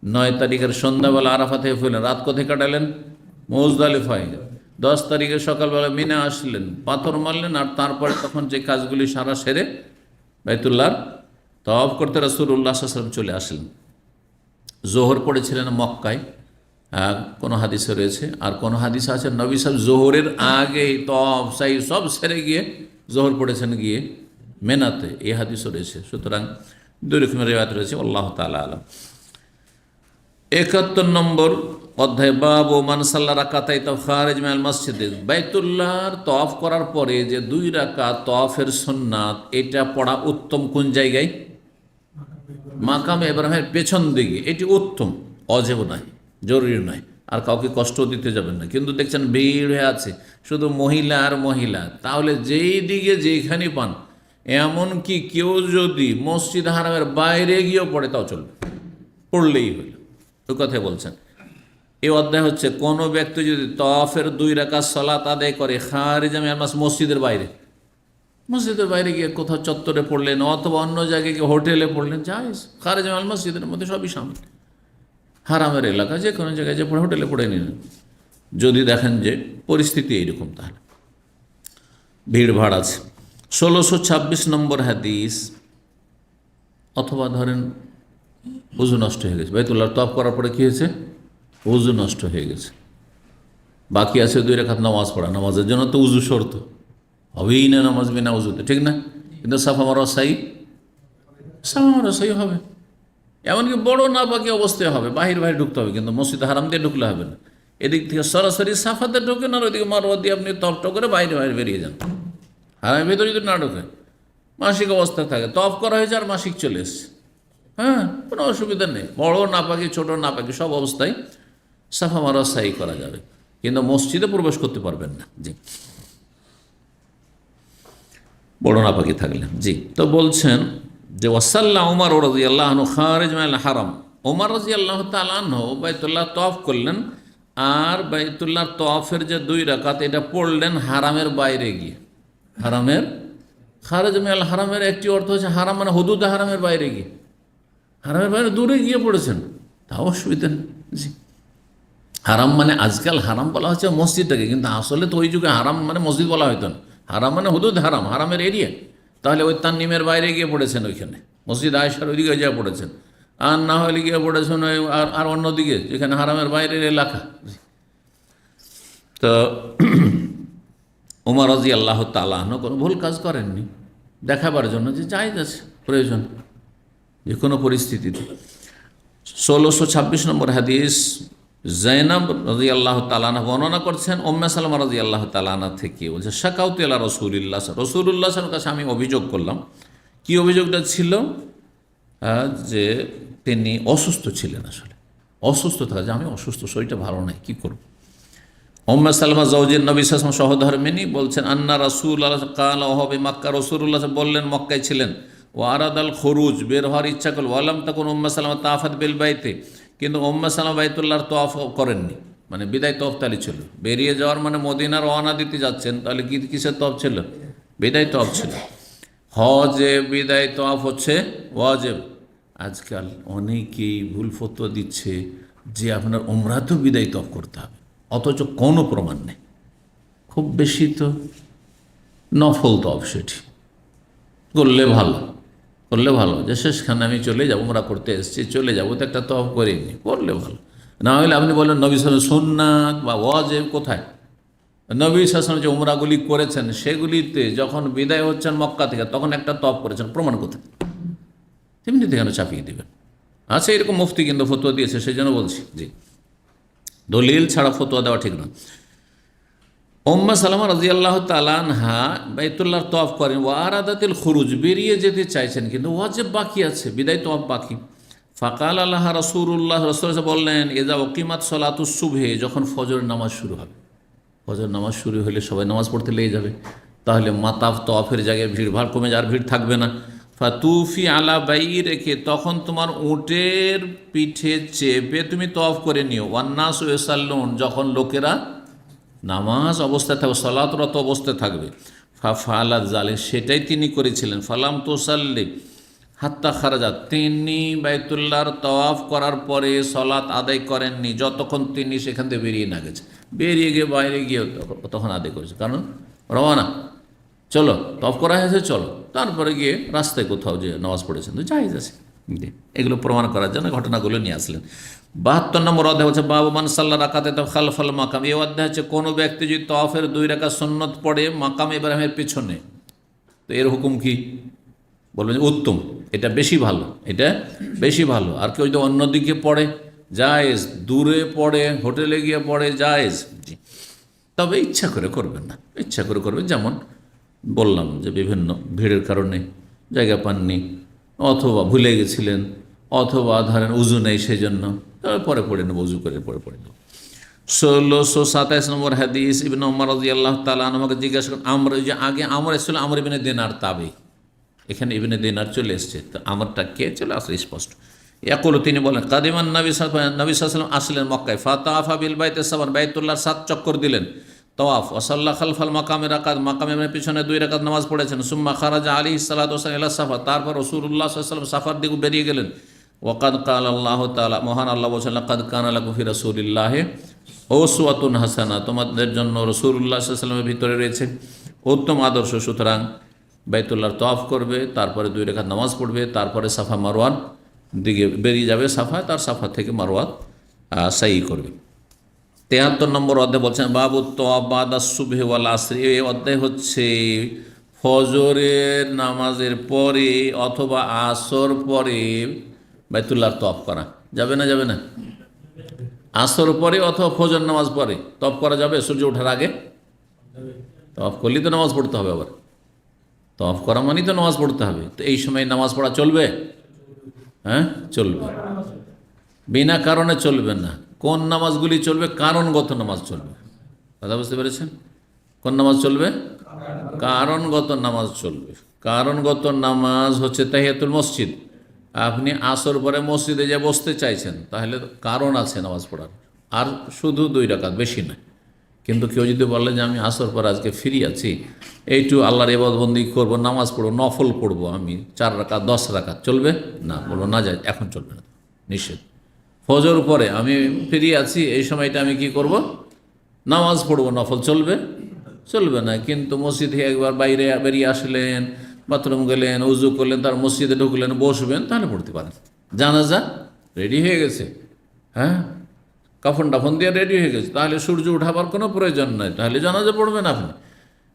9 তারিখের সন্ধ্যাবেলা আরাফা থেকে ফিরলেন। রাত কোথায় কাটালেন? মুজদালিফায়। 10 তারিখে সকালবেলা মিনা আসলেন, পাথর মারলেন, আর তারপরে তখন যে কাজগুলি সারা সেরে বাইতুল্লাহর তওয়াফ করতে রাসূলুল্লাহ সাল্লাল্লাহু আলাইহি ওয়াসাল্লাম চলে আসলেন। জোহর পড়েছিলেন মক্কায়, কোনো হাদিসে রয়েছে, আর কোনো হাদিস আছে নবী সাহেব জোহরের আগেই তওয়াফ সাই সব সেরে গিয়ে জোহর পড়েছেন গিয়ে মেনাতে, এই হাদিসও রয়েছে। সুতরাং দুই রকমের রিওয়ায়াত রয়েছে, আল্লাহ তাআলা আলাম। 71 নম্বর অধ্যায়, বাবু মান সাল্লা রাকাতাই খারিজ মিনাল মসজিদে, বাইতুল্লাহর তওয়াফ করার পরে যে 2 রাকাত তওয়াফের সুন্নাত, এটা পড়া উত্তম কোন জায়গায়? মাকামে ইব্রাহিমের পেছন দিকে, এটি উত্তম, অজেব নয়, জরুরি নয়, আর কাউকে কষ্ট দিতে যাবেন না। কিন্তু দেখছেন ভিড় হয়ে আছে, শুধু মহিলা আর মহিলা, তাহলে যেই দিকে যেখানে পান, এমনকি কেউ যদি মসজিদ হারামের বাইরে গিয়েও পড়ে তাও চলবে, পড়লেই হইল, ওই কথাই বলছেন। এই অধ্যায় হচ্ছে কোনো ব্যক্তি যদি তওয়াফের 2 রাকাত সালাত আদায় করে খারিজ মিনাল মসজিদ, মসজিদের বাইরে গিয়ে কোথাও চত্বরে পড়লেন, অথবা অন্য জায়গায় গিয়ে হোটেলে পড়লেন, জায়েজ। খারিজ মিনাল মসজিদের মধ্যে সবই শামিল, হারামের এলাকা যে কোনো জায়গায় যে পড়ে হোটেলে পড়ে নিলেন, যদি দেখেন যে পরিস্থিতি এইরকম, তাহলে ভিড়ভাড় আছে। 1626 নম্বর হাদিস, অথবা ধরেন উযু নষ্ট হয়ে গেছে, বাইতুল্লাহর তওয়াফ করার পরে কী হয়েছে? উযু নষ্ট হয়ে গেছে, বাকি আছে 2 রাকাত নামাজ পড়া। নামাজের জন্য তো উযু শর্ত, হবেই না নামাজ বিনা উযুতে, ঠিক না? কিন্তু সাফা মারওয়া সাই হবে, এমনকি বড় নাপাকি অবস্থায় হবে, বাহির ঢুকতে হবে, কিন্তু মসজিদ হারাম দিয়ে ঢুকলে হবে না। এদিক থেকে সরাসরি সাফাতে ঢুকেন, আর ওইদিকে মারওয়া দিয়ে আপনি তফ করে বাইরে বেরিয়ে যান। হারামের ভিতরে যদি না ঢোকে, মাসিক অবস্থা থাকে, তফ করা হয়েছে আর মাসিক চলে এসছে, হ্যাঁ, কোনো অসুবিধা নেই। বড় নাপাকি ছোট নাপাকি সব অবস্থায় সাফা মারওয়া সাই করা যাবে, কিন্তু মসজিদে প্রবেশ করতে পারবেন না। জি, বড় নাপাকি থাকলে। জি, তো বলছেন যে ওয়াসাল্লা উমর রাদিয়াল্লাহু আনহু খারিজ মিনাল হারাম, ওমর রাদিয়াল্লাহু তাআলা আনহু বাইতুল্লাহ তওয়াফ করলেন, আর বাইতুল্লাহর তওয়াফের যে 2 রাকাত এটা পড়লেন হারামের বাইরে গিয়ে। হারামের, খারিজ মিনাল হারামের একটি অর্থ হচ্ছে হারাম মানে হুদুদ হারামের বাইরে গিয়ে, হারামের বাইরে দূরে গিয়ে পড়েছেন, তাও অসুবিধা নেই। জি, হারাম মানে আজকাল হারাম বলা হচ্ছে মসজিদটাকে, কিন্তু আসলে তো ওই যুগে হারাম মানে মসজিদ বলা হতো না, হারাম মানে হুদুদ হারাম, হারামের এরিয়া। তাহলে ওই তান্নিমের বাইরে গিয়ে পড়েছেন, ওইখানে মসজিদ আয়েশার ওইদিকে যা পড়েছেন, আর না হলে গিয়ে পড়েছেন আর অন্যদিকে যেখানে হারামের বাইরের এলাকা। তো ওমর রাদিয়াল্লাহু তাআলা আনহু কোনো ভুল কাজ করেননি, দেখাবার জন্য যে জায়েজ আছে, প্রয়োজন যে কোনো পরিস্থিতিতে। 1626 নম্বর হাদিস, জাইনাব রাদিয়াল্লাহু তাআলা আনহা বর্ণনা করছেন উম্মে সালামা রাদিয়াল্লাহু তাআলা আনহা থেকে, বলছে শাকাউতু ইলা রাসূলিল্লাহ সাল্লাল্লাহু কাছে আমি অভিযোগ করলাম। কি অভিযোগটা ছিল? যে তিনি অসুস্থ ছিলেন, আসলে অসুস্থ থাকা, যে আমি অসুস্থ, শরীরটা ভালো নাই, কী করব। উম্মে সালামা জাওজের নবী সাল্লাল্লাহু আলাইহি ওয়াসাল্লাম সহধর্মিনী বলছেন, আন্না রাসূলুল্লাহ কালা ওয়া বিমাক্কা, রাসূলুল্লাহ বললেন মক্কায় ছিলেন, ও আরাদাল খুরুজ, বের হওয়ার ইচ্ছা করল, ওয়ালাম তাকুন উম্মে সালামা তাফাত বিল বাইতে, কিন্তু উম্মে সালামা বাইতুল্লাহর তওয়াফ করেননি, মানে বিদায় তওয়াফ তালি ছিল। বেরিয়ে যাওয়ার মানে মদিনা রওনা দিতে যাচ্ছেন, তাহলে কিসের তওয়াফ ছিল? বিদায় তওয়াফ ছিল। হজে বিদায় তওয়াফ হচ্ছে ওয়াজিব। আজকাল অনেকেই ভুল ফতোয়া দিচ্ছে যে আপনার উমরাতেও বিদায় তওয়াফ করতে হবে, অথচ কোনো প্রমাণ নেই। খুব বেশি তো নফল তওয়াফ, সেটি করলে ভালো, যে শেষখানে আমি চলে যাবো, উমরা করতে এসেছি, চলে যাবো, তো একটা তওয়াফ করে নি, করলে ভালো। না হলে আপনি বলেন নবী সাল্লাল্লাহু আলাইহি ওয়াসাল্লাম সুন্নাত বা ওয়াজিব কোথায়? নবী সাল্লাল্লাহু আলাইহি ওয়াসাল্লাম যে উমরাগুলি করেছেন, সেগুলিতে যখন বিদায় হচ্ছেন মক্কা থেকে, তখন একটা তওয়াফ করেছেন, প্রমাণ কোথায়? তেমনিতে কেন চাপিয়ে দেবেন? আচ্ছা, এরকম মুফতি কিন্তু ফতোয়া দিয়েছে, সেই জন্য বলছি। জি, দলিল ছাড়া ফতোয়া দেওয়া ঠিক নয়। উম্মে সালামা রাদিয়াল্লাহু তাআলা আনহা বাইতুল্লাহর তওয়াফ করেন, ওয়া আরাদাতিল খুরুজ, বেরিয়ে যেতে চাইছেন কিন্তু ওয়াজিব বাকি আছে, বিদায় তওয়াফ বাকি। ফাকাল আল্লাহ রাসূলুল্লাহ, রাসূল বললেন, ইযা উকিমাত সালাতুস সুবহি, যখন ফজরের নামাজ শুরু হবে, ফজর নামাজ শুরু হলে সবাই নামাজ পড়তে লেগে যাবে, তাহলে মাতাফ তওয়াফের জায়গায় ভিড়ভাড় কমে যাওয়ার, ভিড় থাকবে না। ফাতুফি আলা বাইরিকে, তখন তোমার উটের পিঠে চেপে তুমি তওয়াফ করে নিও। ওয়ান্নাস ইয়াসাল্লুন, যখন লোকেরা নামাজ অবস্থায় থাকবে, সালাতরত অবস্থায় থাকবে। ফালাত জালিক, সেটাই তিনি করেছিলেন। ফালাম তুসাল্লি হাত্তা খারাজাত, তিনি বাইতুল্লাহর তওয়াফ করার পরে সলাত আদায় করেননি যতক্ষণ তিনি সেখান থেকে বেরিয়ে না গেছে। বেরিয়ে গিয়ে বাইরে গিয়ে তখন আদায় করেছে, কারণ রওনা, চলো তওয়াফ করা হয়েছে, চলো, তারপরে গিয়ে রাস্তায় কোথাও যে নামাজ পড়েছেন তো জায়েজ আছে। এগুলো প্রমাণ করার জন্য ঘটনাগুলো নিয়ে আসলেন। 72 নম্বর অধ্যায় হচ্ছে বাবু মান সাল্লা রাকাতে খালফাল মাকাম। এই অধ্যায় হচ্ছে কোনো ব্যক্তি যদি তওয়াফের 2 রাকাত সুন্নত পড়ে মাকাম ইব্রাহিমের পিছনে, তো এর হুকুম কি? বলবেন যে উত্তম, এটা বেশি ভালো, এটা বেশি ভালো। আর কেউ যদি অন্যদিকে পড়ে জায়েজ, দূরে পড়ে, হোটেলে গিয়ে পড়ে জায়েজ, জি, তবে ইচ্ছা করে করবেন না, ইচ্ছা করে করবেন। যেমন বললাম যে বিভিন্ন ভিড়ের কারণে জায়গা পাননি, অথবা ভুলে গেছিলেন, অথবা ধরেন উজু নেই সেই জন্য, তবে পরে পড়ে নেব, উজু করে পরে নেব। 1627 নম্বর হাদিস, ইবনে উমর রাদিয়াল্লাহু তাআলা আমাকে জিজ্ঞাসা করেন, আমরা যে আগে আমর এসেছিল, আমর ইবনে দিনার তাবে, এখানে ইবনে দিনার চলে এসছে, তো আমরটা কে চলে আসলে স্পষ্ট। ইয়াকুল, তিনি বলেন, কাদিমান নবী সাল্লাল্লাহু আলাইহি ওয়াসাল্লাম আসলেন মক্কায়, ফাতাফা বিল বাইতি সাবান, বাইতুল্লাহর 7 চক্কর দিলেন তওয়াফ, ওয়াসাল্লা খালফাল মাকামে রাকাত, মাকামের পিছনে 2 রাকাত নামাজ পড়েছেন। সুম্মা খারাজা আলাইহিস সালাতু ওয়াসসালাম ইলা সাফা, তারপর রাসূলুল্লাহ সাল্লাল্লাহু আলাইহি ওয়াসাল্লাম সাফার দিকে বেরিয়ে গেলেন। ওয়াকাদ কাল আল্লাহু তাআলা, মহান আল্লাহ বলেছেন, লাকাদ কানা লাকুম ফি রাসূলিল্লাহি উসওয়াতুন হাসানাহ, তোমাদের জন্য রাসূলুল্লাহ সাল্লাল্লাহু আলাইহি ওয়াসাল্লামের ভিতরে রয়েছে উত্তম আদর্শ। সুতরাং বাইতুল্লাহর তওয়াফ করবে, তারপরে 2 রাকাত নামাজ পড়বে, তারপরে সাফা মারওয়ার দিকে বেরিয়ে যাবে, সাফায়, তার সাফা থেকে মারওয়া সাই করবে। 73 নম্বর অধ্যায় বলছেন বাবু তওয়াফ বাদা সুবহি ওয়াল আসর। এই অধ্যায় হচ্ছে ফজরের নামাজের পরে অথবা আসর পরে বাইতুল্লাহর তওয়াফ করা যাবে না, যাবে না? আসর পরে অথবা ফজর নামাজ পরে তওয়াফ করা যাবে? সূর্য ওঠার আগে তওয়াফ করলেই তো নামাজ পড়তে হবে, আবার তওয়াফ করা মানেই তো নামাজ পড়তে হবে, তো এই সময় নামাজ পড়া চলবে? হ্যাঁ, চলবে, বিনা কারণে চলবে না। কোন নামাজগুলি চলবে? কারণগত নামাজ চলবে, কথা বুঝতে পেরেছেন? কোন নামাজ চলবে? কারণগত নামাজ চলবে। কারণগত নামাজ হচ্ছে তাহিয়াতুল মসজিদ। আপনি আসর পরে মসজিদে যে বসতে চাইছেন, তাহলে কারণ আছে নামাজ পড়ার, আর শুধু 2 রাকাত, বেশি নয়। কিন্তু কেউ যদি বলে যে আমি আসর পর আজকে ফ্রি আছি, এইটু আল্লাহর ইবাদতবন্দি করবো, নামাজ পড়বো, নফল পড়বো, আমি 4 রাকাত 10 রাকাত, চলবে না? বলবো না, যায়, এখন চলবে না, নিষেধ। ফজর পরে আমি ফ্রি আছি, এই সময়টা আমি কি করব? নামাজ পড়বো, নফল, চলবে? চলবে না। কিন্তু মসজিদ থেকে একবার বাইরে বেরিয়ে আসলেন, বাথরুম গেলেন, উজু করলেন, তার মসজিদে ঢুকলেন, বসবেন, তাহলে পড়তে পারেন। জানাজা রেডি হয়ে গেছে, হ্যাঁ, কাফন টাফন দিয়ে রেডি হয়ে গেছে, তাহলে সূর্য উঠাবার কোনো প্রয়োজন নয়, তাহলে জানাজা পড়বেন আপনি।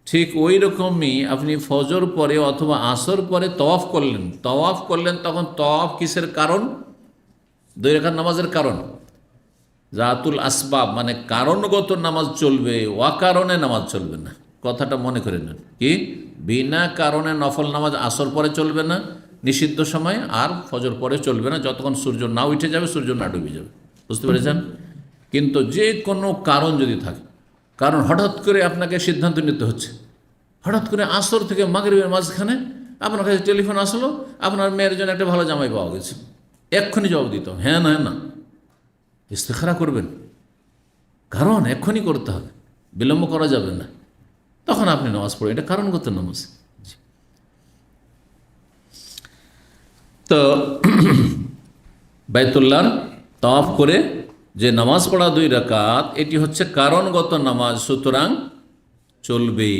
ঠিক ওই রকমই আপনি ফজর পরে অথবা আসর পরে তওয়াফ করলেন, তখন তওয়াফ কিসের কারণ? 2 রাকাত নামাজের কারণ। জাতুল আসবাব মানে কারণগত নামাজ চলবে, অকারণে নামাজ চলবে না, কথাটা মনে করে নেন। কি? বিনা কারণে নফল নামাজ আসর পরে চলবে না নিষিদ্ধ সময়, আর ফজর পরে চলবে না যতক্ষণ সূর্য না উঠে যাবে, সূর্য না ডুবে যাবে, বুঝতে পেরেছেন? কিন্তু যে কোনো কারণ যদি থাকে, কারণ হঠাৎ করে আপনাকে সিদ্ধান্ত নিতে হচ্ছে, হঠাৎ করে আসর থেকে মাগরিবের মাঝখানে আপনার কাছে টেলিফোন আসলো, আপনার মেয়ের জন্য একটা ভালো জামাই পাওয়া গেছে, এক্ষুনি জবাব দিত, হ্যাঁ না, না, ইস্তেখারা করবেন, কারণ এক্ষুনি করতে হবে, বিলম্ব করা যাবে না, তখন আপনি নামাজ পড়েন, এটা কারণগত নামাজ। তো বাইতুল্লাহর তওয়াফ করে যে নামাজ পড়া 2 রাকাত, এটি হচ্ছে কারণগত নামাজ, সুতরাং চলবে।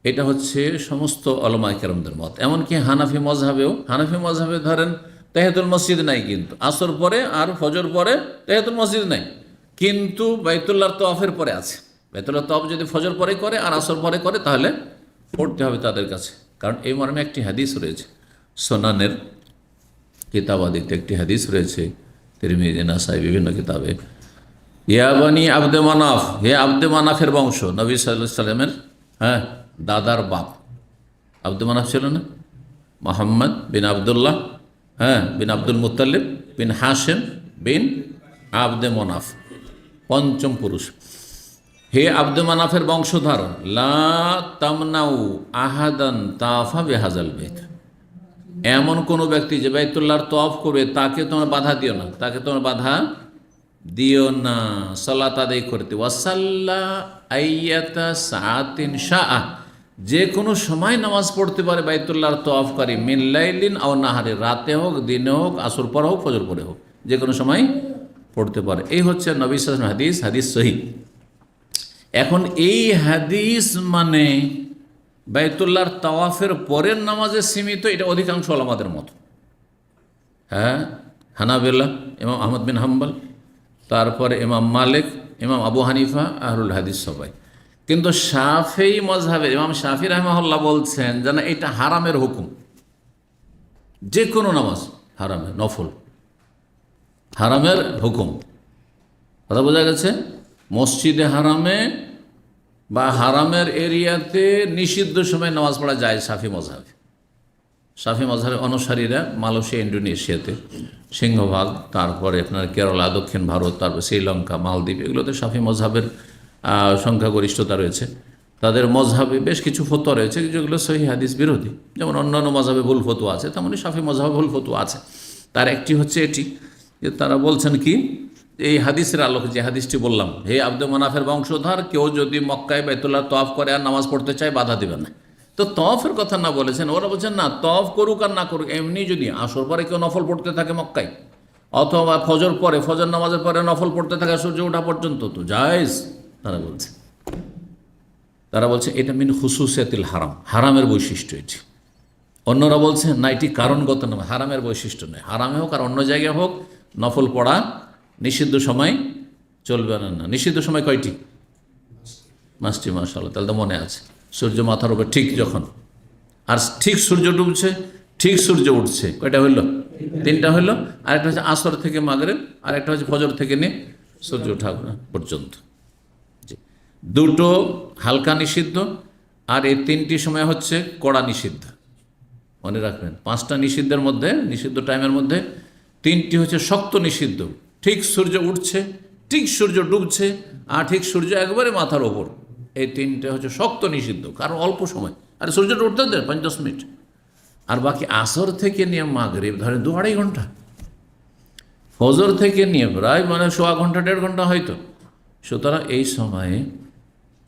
এটা হচ্ছে সমস্ত উলামায়ে কেরামদের মত। এমনকি হানাফি মযহাবে ধরেন তাহিয়াতুল মসজিদ নাই, কিন্তু আসর পরে আর ফজর পরে তাহিয়াতুল মসজিদ নাই, কিন্তু বাইতুল্লাহর তওয়াফের পরে আছে। বাইতুল্লাহর তওয়াফ যদি ফজর পরে করে আর আসর পরে করে, তাহলে পড়তে হবে তাদের কাছে, কারণ এই মর্মে একটি হাদিস রয়েছে, সুনানের কিতাবাদিতে একটি হাদিস রয়েছে, তিরমিজি, নাসাই, বিভিন্ন কিতাবে, ইয়া বানি আব্দে মানাফ, হে আব্দে মানাফের বংশ, নবী সাল্লাল্লাহু আলাইহি সাল্লামের দাদার বাপ আব্দে মানাফ ছিল না, মোহাম্মদ বিন আবদুল্লাহ বিন আব্দুল মুত্তালিব বিন হাশেম বিন আব্দে মানাফ, পঞ্চম পুরুষ। হে আব্দে মানাফের বংশধর, লা তামনাউ আহাদান তাফা বিহাজাল বাইত, এমন কোনো ব্যক্তি যে বাইতুল্লাহর তওয়াফ করবে তাকে তোমরা বাধা দিও না, তাকে তোমরা বাধা দিও না সালাত আদায় করতে। ওয়াসাল্লা আইয়াতা সাআতিন শাআ, যে কোনো সময় নামাজ পড়তে পারে বাইতুল্লাহর তওয়াফকারী, মিন লাইলিন আও নাহারে, রাতে হোক দিনে হোক, আসর পরে হোক ফজর পরে হোক, যে কোনো সময় পড়তে পারে। এই হচ্ছে নবী সাল্লাল্লাহু আলাইহি ওয়াসাল্লাম হাদিস, হাদিস সহিহ। এখন এই হাদিস মানে বাইতুল্লাহর তাওয়াফের পরের নামাজে সীমিত, এটা অধিকাংশ ওলামাদের মত। হানাবিলা, ইমাম আহমদ বিন হাম্বল, তারপরে ইমাম মালিক, ইমাম আবু হানিফা, আহলুল হাদিস সবাই। কিন্তু শাফিঈ মযহাবে ইমাম শাফিঈ রাহিমাহুল্লাহ বলছেন যে না, এটা হারামের হুকুম, যে কোনো নামাজ হারামের, নফল হারামের হুকুম। কথা বোঝা গেছে? মসজিদে হারামে বা হারামের এরিয়াতে নিষিদ্ধ সময় নামাজ পড়া যায় শাফিঈ মযহাবে। শাফিঈ মযহাবের অনুসারীরা মালয়েশিয়া, ইন্ডোনেশিয়াতে সিংহভাগ, তারপরে আপনার কেরালা, দক্ষিণ ভারত, তারপর শ্রীলঙ্কা, মালদ্বীপ, এগুলোতে শাফিঈ মযহাবের সংখ্যাগরিষ্ঠতা রয়েছে। তাদের মযহাবে বেশ কিছু ফতোয়া রয়েছে যেগুলো সহিহ হাদিস বিরোধী, যেমন অন্যান্য মযহাবে ভুল ফতোয়া আছে, তেমনি শাফিঈ মযহাবে ভুল ফতোয়া আছে। তার একটি হচ্ছে এটি যে তারা বলছেন কি, এই হাদিসের আলোকে, যে হাদিসটি বললাম, হে আব্দে মানাফের বংশধর, কেউ যদি মক্কায় বাইতুল্লাহ তওয়াফ করে আর নামাজ পড়তে চায় বাধা দিবেন না। তো তওয়াফের কথা না বলেছেন, ওরা বলছেন না, তওয়াফ করুক আর না করুক, এমনি যদি আসর পরে কেউ নফল পড়তে থাকে মক্কায়, অথবা ফজর পরে, ফজর নামাজের পরে নফল পড়তে থাকে সূর্য ওঠা পর্যন্ত, তো জায়েজ। তারা বলছে এটা মিন খুসুসিয়াতিল হারাম, হারামের বৈশিষ্ট্য এটি। অন্যরা বলছে না, এটি কারণগত নয়, হারামের বৈশিষ্ট্য নয়, হারামে হোক আর অন্য জায়গায় হোক নফল পড়া নিষিদ্ধ সময় চলবে না। নিষিদ্ধ সময় কয়টি? 5টি। মাশাআল্লাহ, তাহলে তো মনে আছে। সূর্য মাথার উপর ঠিক যখন, আর ঠিক সূর্য ডুবছে, ঠিক সূর্য উঠছে, কয়টা হইল? 3টা হইল। আরেকটা হচ্ছে আসর থেকে মাগরিব, আরেকটা হচ্ছে ফজর থেকে নিয়ে সূর্য ওঠা পর্যন্ত। দুটো হালকা নিষিদ্ধ, আর এই 3টি সময় হচ্ছে কড়া নিষিদ্ধ। মনে রাখবেন, 5টা নিষিদ্ধের মধ্যে, নিষিদ্ধ টাইমের মধ্যে 3টি হচ্ছে শক্ত নিষিদ্ধ। ঠিক সূর্য উঠছে, ঠিক সূর্য ডুবছে, আর ঠিক সূর্য একবারে মাথার ওপর, এই 3টে হচ্ছে শক্ত নিষিদ্ধ, কারণ অল্প সময়, আর সূর্যটা উঠতে দেয় 5-10 মিনিট। আর বাকি আসর থেকে নিয়ে মাগরিব ধরেন 2-2.5 ঘন্টা, ফজর থেকে নিয়ে প্রায় মানে 1.25 ঘন্টা 1.5 ঘন্টা হয়তো। সুতরাং এই সময়ে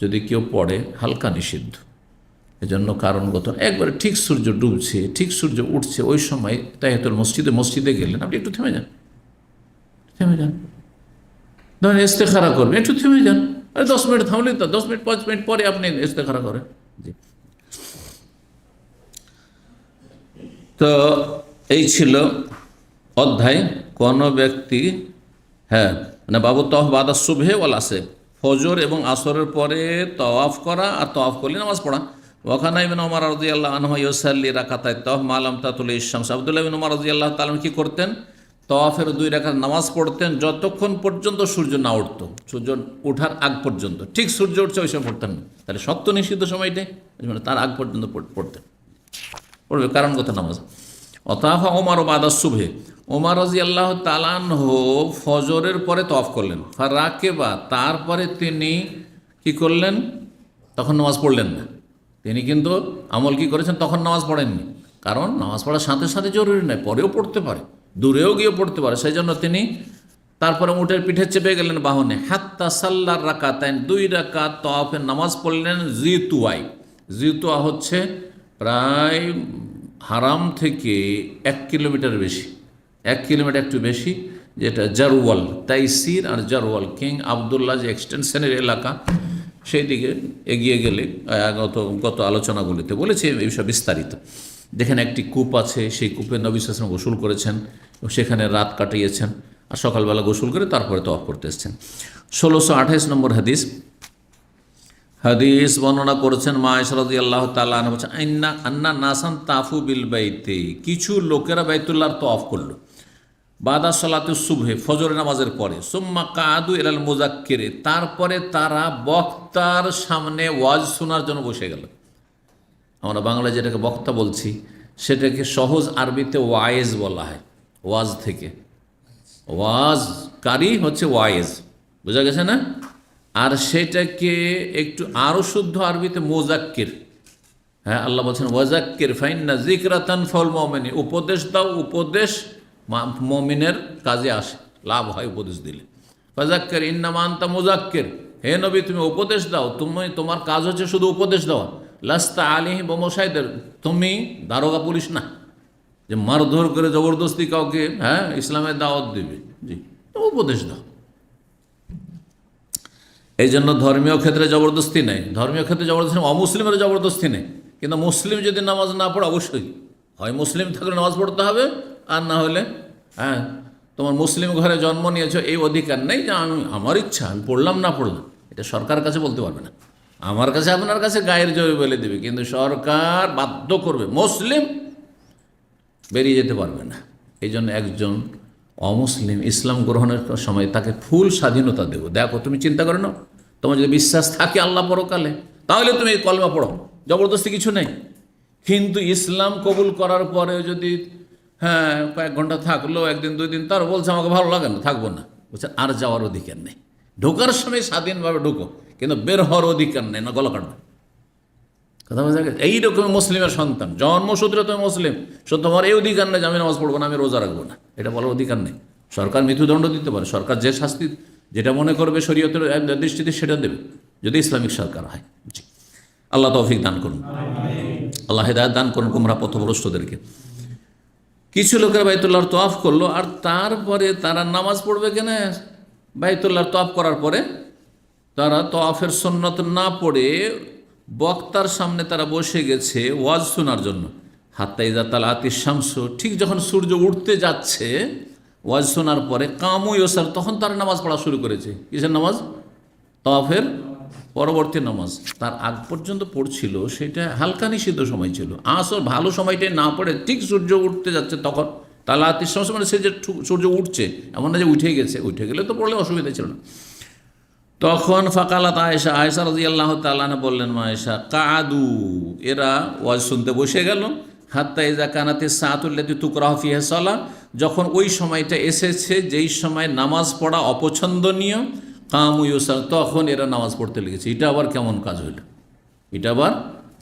যদি কেউ পড়ে, হালকা নিষিদ্ধ। এজন্য কারণগত, একবারে ঠিক সূর্য ডুবছে, ঠিক সূর্য উঠছে, ওই সময় তাহিয়াতুল মসজিদে গেলেন, আপনি একটু থেমে যান, ধরেন ইস্তেখারা করবেন, একটু থেমে যান, আরে 10 মিনিট থামলে তো, 10 মিনিট 5 মিনিট পরে আপনি ইস্তেখারা করেন। জি, তো এই ছিল অধ্যায়। কোন ব্যক্তি মানে বাবু তওয়াফ বাদা সুবহে ওয়াল আসর, ফজর এবং আসরের পরে তওয়াফ করা, আর তওয়াফ করলে নামাজ পড়া। ওয়াকানা ইবনে ওমর রাদিয়াল্লাহু আনহু ইউসাল্লি রাকাতাত তাওয়াফ মা লাম তাতুলি শামস, আব্দুল্লাহ ইবনে ওমর রাদিয়াল্লাহু তাআলা কি করতেন? তওয়াফের 2 রাকাত নামাজ পড়তেন যতক্ষণ পর্যন্ত সূর্য না উঠত, সূর্য ওঠার আগ পর্যন্ত। ঠিক সূর্য উঠছে ওই সময় পড়তেন না, তাহলে শক্ত নিষিদ্ধ সময়টাই, মানে তার আগ পর্যন্ত পড়তেন, পড়বে কারণগত নামাজ। অতাফা ওমর বাদা সুবহে, ওমর রাদিয়াল্লাহু তাআলা আনহু ফজরের পরে তওয়াফ করলেন। ফারাকেবা, তারপরে তিনি কি করলেন? তখন নামাজ পড়লেন না। তিনি কিন্তু আমল কি করেছেন? তখন নামাজ পড়েননি, কারণ নামাজ পড়ার সাথে সাথে জরুরি নয়, পরেও পড়তে পারে, দূরেও গিয়ে পড়তে পারে। সেই জন্য তিনি তারপরে উটের পিঠে চেপে গেলেন বাহনে। হাত্তা সাল্লার রাকাতাইন, 2 রাকাত তওয়াফের নামাজ পড়লেন। জিতুয়াই, জিতুয়া হচ্ছে প্রায় হারাম থেকে 1 কিলোমিটার বেশি, 1 কিলোমিটার একটু বেশি, যেটা জারওয়াল, তাইসির আর জারওয়াল, কিং আবদুল্লাহ যে এক্সটেনশনের এলাকা, সেই দিকে এগিয়ে গেলে গত আলোচনাগুলিতে বলেছি এইসব বিস্তারিত। যেখানে একটি কূপ আছে, সেই কূপে নবী সাল্লাল্লাহু আলাইহি ওয়াসাল্লাম গোসল করেছেন, সেখানে রাত কাটিয়েছেন, আর সকালবেলা গোসল করে তারপরে তওয়াফ করতে এসেছেন। 1628 নম্বর হাদিস, হাদিস বর্ণনা করেছেন মা আয়েশা রাদিয়াল্লাহু তাআলা আনহা, বলেছেন আন্না নাসান তাফু বিল বাইতি, কিছু লোকেরা বাইতুল্লাহর তওয়াফ করলো। বাদা সালাতুস সুবহে, ফজরের নামাজের পরে। সুম্মা কাদু ইলাল মুজাক্কিরে, তারপরে তারা বক্তার সামনে ওয়াজ শোনার জন্য বসে গেল। আমরা বাংলায় যেটাকে বক্তা বলছি সেটাকে সহজ আরবিতে ওয়াইজ বলা হয়। ওয়াজ থেকে ওয়াজকারী হচ্ছে ওয়াইজ, বোঝা গেছে না? আর সেটাকে একটু আরও শুদ্ধ আরবিতে মুজাক্কির। হ্যাঁ, আল্লাহ বলছেন ওয়াজাক্কির ফাইন্না যিকরা তানফাউল মুমিনিন, উপদেশ দাও, উপদেশ মুমিনের কাজে আসে, লাভ হয় উপদেশ দিলে। ফাজাক্কির ইন্নামা আনতা মুজাক্কির, হে নবী তুমি উপদেশ দাও, তোমার কাজ হচ্ছে শুধু উপদেশ দেওয়া। লাস্তা আলাইহিম বিমুসাইদির, তুমি দারোগা পুলিশ না যে মারধর করে জবরদস্তি কাউকে ইসলামের দাওয়াত দিবে। জি, উপদেশ দাও। এই জন্য ধর্মীয় ক্ষেত্রে জবরদস্তি নেই, ধর্মীয় ক্ষেত্রে জবরদস্তি নেই, অমুসলিমের জবরদস্তি নেই। কিন্তু মুসলিম যদি নামাজ না পড়ে, অবশ্যই হয় মুসলিম থাকলে নামাজ পড়তে হবে, আর না হলে তোমার মুসলিম ঘরে জন্ম নিয়েছো এই অধিকার নেই যে আমার ইচ্ছা আমি পড়লাম না পড়লাম। এটা সরকার কাছে বলতে পারবে না, আমার কাছে আপনার কাছে গায়ের জোরে বলে দেবে, কিন্তু সরকার বাধ্য করবে, মুসলিম বেরিয়ে যেতে পারবে না। এই জন্য একজন অমুসলিম ইসলাম গ্রহণের সময় তাকে ফুল স্বাধীনতা দেবো। দেখো তুমি চিন্তা করো না, তোমার যদি বিশ্বাস থাকে আল্লাহ পরকালে, তাহলে তুমি এই কলমা পড়ো, জবরদস্তি কিছু নেই। কিন্তু ইসলাম কবুল করার পরে যদি কয়েক ঘন্টা থাকলো, একদিন দুই দিন, তার বলছে আমাকে ভালো লাগে না, থাকবো না, বলছে আর যাওয়ার অধিকার নেই। ঢোকার সময় স্বাধীনভাবে ঢুকো, কিন্তু বের হওয়ার অধিকার নেই, না গলা কাটবে। কথা বোঝা গেছে? এইরকম মুসলিমের সন্তান, জন্মসূত্রে তুমি মুসলিম, সো তোমার এই অধিকার নেই যে আমি নামাজ পড়বো না, আমি রোজা রাখবো না, এটা বলার অধিকার নেই। সরকার মৃত্যুদণ্ড দিতে পারে, সরকার যে শাস্তি যেটা মনে করবে শরীয়তের দৃষ্টিতে সেটা দেবে, যদি ইসলামিক সরকার হয়। জি, আল্লাহ তৌফিক দান করুন, আল্লাহ হিদায়াত দান করুন গুমরাহ পথভ্রষ্টদেরকে। কিছু লোকের বাইতুল্লাহর তওয়াফ করলো, আর তারপরে তারা নামাজ পড়বে কেন? বাইতুল্লাহর তওয়াফ করার পরে তারা তওয়াফের সুন্নত না পড়ে বক্তার সামনে তারা বসে গেছে ওয়াজ শোনার জন্য। হাত্তা ইযা তালাতিশ শামসু, ঠিক যখন সূর্য উঠতে যাচ্ছে ওয়াজ শোনার পরে, কামু ইউসার, তখন তারা নামাজ পড়া শুরু করেছে। কিসের নামাজ? তওয়াফের পরবর্তী নামাজ। তার আগ পর্যন্ত পড়ছিল সেটা হালকা নিষিদ্ধ সময় ছিল। আসর ভালো সময়টাই না পড়ে ঠিক সূর্য উঠতে যাচ্ছে তখন তালাতিশ শামসু, মানে সে যে সূর্য উঠছে, এমন না যে উঠে গেছে, উঠে গেলে তো পড়লে অসুবিধা ছিল না। তখন ফাকালাত আয়েশা, আয়েশা রাদিয়াল্লাহু তাআলা আনহা বললেন, মা আয়েশা, কাদু, এরা ওয়াজ শুনতে বসে গেল। হাত্তা ইযা কানাতিস সাআতুল্লাতী তুকরাহু ফিহা সালাহ, যখন ওই সময়টা এসেছে যেই সময় নামাজ পড়া অপছন্দনীয়, কামু ইউসাল, তখন এরা নামাজ পড়তে লেগেছে। এটা আবার কেমন কাজ হইল? এটা আবার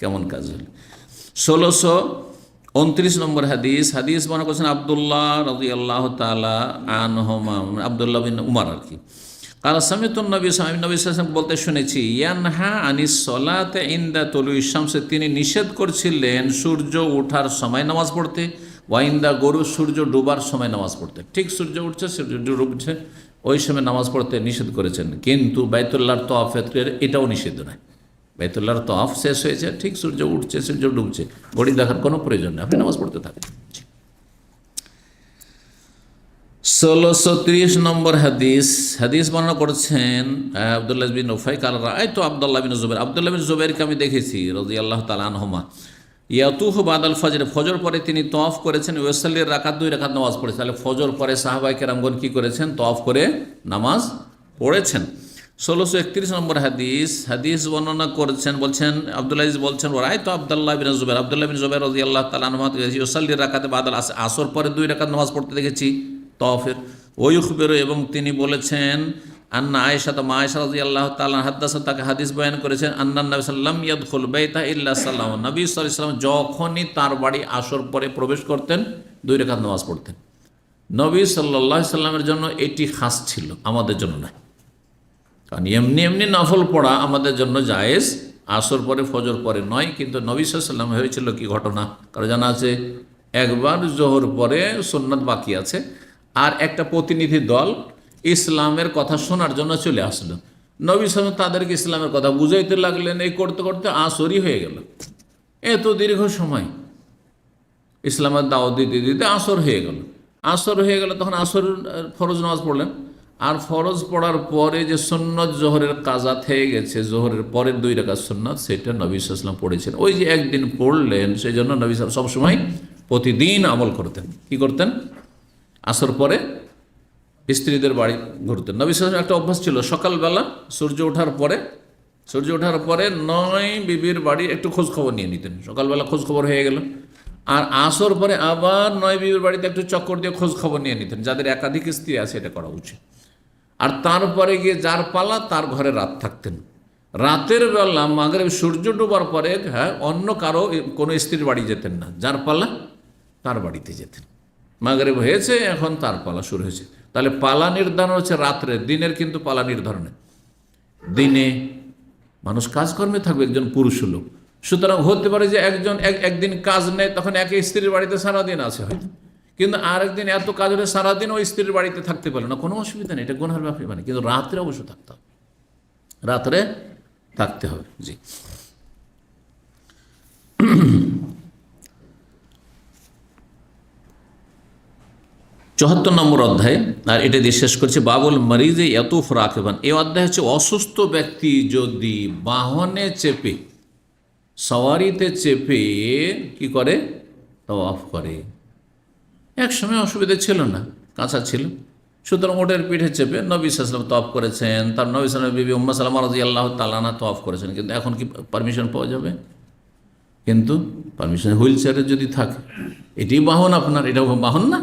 কেমন কাজ হইল? 1629 নম্বর হাদিস বর্ণনা করেছেন আব্দুল্লাহ রাদিয়াল্লাহু তাআলা আনহুমা, আব্দুল্লাহ বিন উমর আর কি। কাল সামিতুন নবী সাল্লাল্লাহু বলতে শুনেছি, ইয়ানহা আনিস সলাতে ইনদা তুলুইশ শামস, তিনি নিষেধ করছিলেন সূর্য ওঠার সময় নামাজ পড়তে, ওয়াইন্দা গরু, সূর্য ডুবার সময় নামাজ পড়তে। ঠিক সূর্য উঠছে, সূর্য ডুবছে, ওই সময় নামাজ পড়তে নিষেধ করেছেন। কিন্তু বাইতুল্লাহর তওয়াফের এটাও নিষিদ্ধ নয়। বাইতুল্লাহর তওয়াফ শেষ হয়েছে, ঠিক সূর্য উঠছে, সূর্য ডুবছে, ঘড়ি দেখার কোনো প্রয়োজন নেই, আপনি নামাজ পড়তে থাকেন। 1630 নম্বর হাদিস বর্ণনা করেছেন আব্দুল্লাহ বিন উফাই কাল রাআইতু আব্দুল্লাহ বিন জুবাইর, আব্দুল্লাহ বিন জুবাইরকে আমি দেখেছি রাদিয়াল্লাহু তাআলা আনহুমা, ইয়াতুহু বাদাল ফজর, ফজর পরে তিনি তওয়াফ করেছেন, ওয়াসাল্লির রাকাত, 2 রাকাত নামাজ পড়েছেন। তাহলে ফজর পরে সাহাবায়ে কেরামগণ কি করেছেন? তওয়াফ করে নামাজ পড়েছেন। 1631 নম্বর হাদিস বর্ণনা করেছেন, বলছেন আব্দুল্লাহ বলছেন, রাআইতু আব্দুল্লাহ বিন জুবাইর, আব্দুল্লাহ বিন জুবাইর রাদিয়াল্লাহু তাআলা আনহু ওয়াসাল্লির রাকাতে বাদাল আসর পরে 2 রাকাত নামাজ পড়তে দেখেছি তওয়াফের। ওয়ুখবিরু, এবং তিনি বলেছেন, আন্না আয়েশা, তো মা আয়েশা রাদিয়াল্লাহু তাআলা হাদাসা, তাকে হাদিস বয়ান করেছেন, আন্নান নবী সাল্লাল্লাহু আলাইহি ওয়াসাল্লাম ইয়াদখুল বাইতা ইল্লা সাল্লাহু, নবী সাল্লাল্লাহু আলাইহি ওয়াসাল্লাম যখনই তার বাড়ি আসর পরে প্রবেশ করতেন 2 রাকাত নামাজ পড়তেন। নবী সাল্লাল্লাহু আলাইহি ওয়াসাল্লামের জন্য এটি খাস ছিল, আমাদের জন্য নয়। কারণ এমনি নফল পড়া আমাদের জন্য জায়েজ, আসর পরে ফজর পরে নয়। কিন্তু নবী সাল্লাল্লাহু আলাইহি ওয়াসাল্লাম হয়েছিল কি ঘটনা, কারণ জানা আছে, একবার জোহর পরে সুন্নাত বাকি আছে, আর একটা প্রতিনিধি দল ইসলামের কথা শোনার জন্য চলে আসলো। নবী সাল্লাল্লাহু তাদেরকে ইসলামের কথা বুঝাইতে লাগলেন, এই করতে করতে আসরই হয়ে গেল। এত দীর্ঘ সময় ইসলামের দাওয়াত দিতে দিতে আসর হয়ে গেল। তখন আসর ফরজ নামাজ পড়লেন, আর ফরজ পড়ার পরে যে সুন্নত জোহরের কাজা থেকে গেছে, জোহরের পরের 2 রাকাত সুন্নাত, সেটা নবী সাল্লাল্লাহু আলাইহি ওয়াসাল্লাম পড়েছেন। ওই যে একদিন পড়লেন, সেই জন্য নবী সাল্লাল্লাহু আলাইহি ওয়াসাল্লাম সবসময় প্রতিদিন আমল করতেন। কি করতেন? আসর পরে স্ত্রীদের বাড়ি ঘুরতেন। নবী সাল্লাল্লাহু আলাইহি ওয়াসাল্লাম একটা অভ্যাস ছিল, সকালবেলা সূর্য ওঠার পরে 9 বিবির বাড়ি একটু খোঁজ খবর নিয়ে নিতেন। সকালবেলা খোঁজ খবর হয়ে গেল, আর আসর পরে আবার 9 বিবির বাড়িতে একটু চক্কর দিয়ে খোঁজ খবর নিয়ে নিতেন। যাদের একাধিক স্ত্রী আছে এটা করা উচিত। আর তারপরে গিয়ে যার পালা তার ঘরে রাত থাকতেন। রাতের বেলা মাগরিব সূর্য ডোবার পরে অন্য কারো কোনো স্ত্রীর বাড়ি যেতেন না, যার পালা তার বাড়িতে যেতেন। মাগরিব হয়েছে, এখন তার পালা শুরু হয়েছে। তাহলে পালা নির্ধারণ হচ্ছে রাত্রে, দিনের কিন্তু পালা নির্ধারণে। দিনে মানুষ কাজকর্মে থাকবে, একজন পুরুষ লোক, সুতরাং হতে পারে যে একদিন কাজ নেই, তখন এক স্ত্রীর বাড়িতে সারাদিন আছে হয়তো, কিন্তু আরেকদিন এত কাজ হলে সারাদিন ওই স্ত্রীর বাড়িতে থাকতে পারে না, কোনো অসুবিধা নেই, এটা গুনাহের ব্যাপার মানে। কিন্তু রাত্রে অবশ্য থাকতে হবে, রাত্রে থাকতে হবে। জি, 74 নম্বর অধ্যায়, আর এটা দিয়ে শেষ করছে বাবুল মরিজে ইয়াতুফ রাকিবান। এই অধ্যায় হচ্ছে অসুস্থ ব্যক্তি যদি বাহনে চেপে, সওয়ারিতে চেপে কি করে, তাওয়াফ করে। এক সময় অসুবিধা ছিল না, কাঁচা ছিল, সুতরাং ওটের পিঠে চেপে নবী সাল্লাল্লাহু আলাইহি ওয়াসাল্লাম তাওয়াফ করেছেন। তার নবী সাল্লাল্লাহু আলাইহি ওয়াসাল্লাম বিবি উম্মে সালামা রাদিয়াল্লাহু তাআলা আনহা তাওয়াফ করেছেন। কিন্তু এখন কি পারমিশন পাওয়া যাবে? কিন্তু পারমিশন হুইল চেয়ারে যদি থাকে, এটি বাহন আপনার, এটা বাহন না।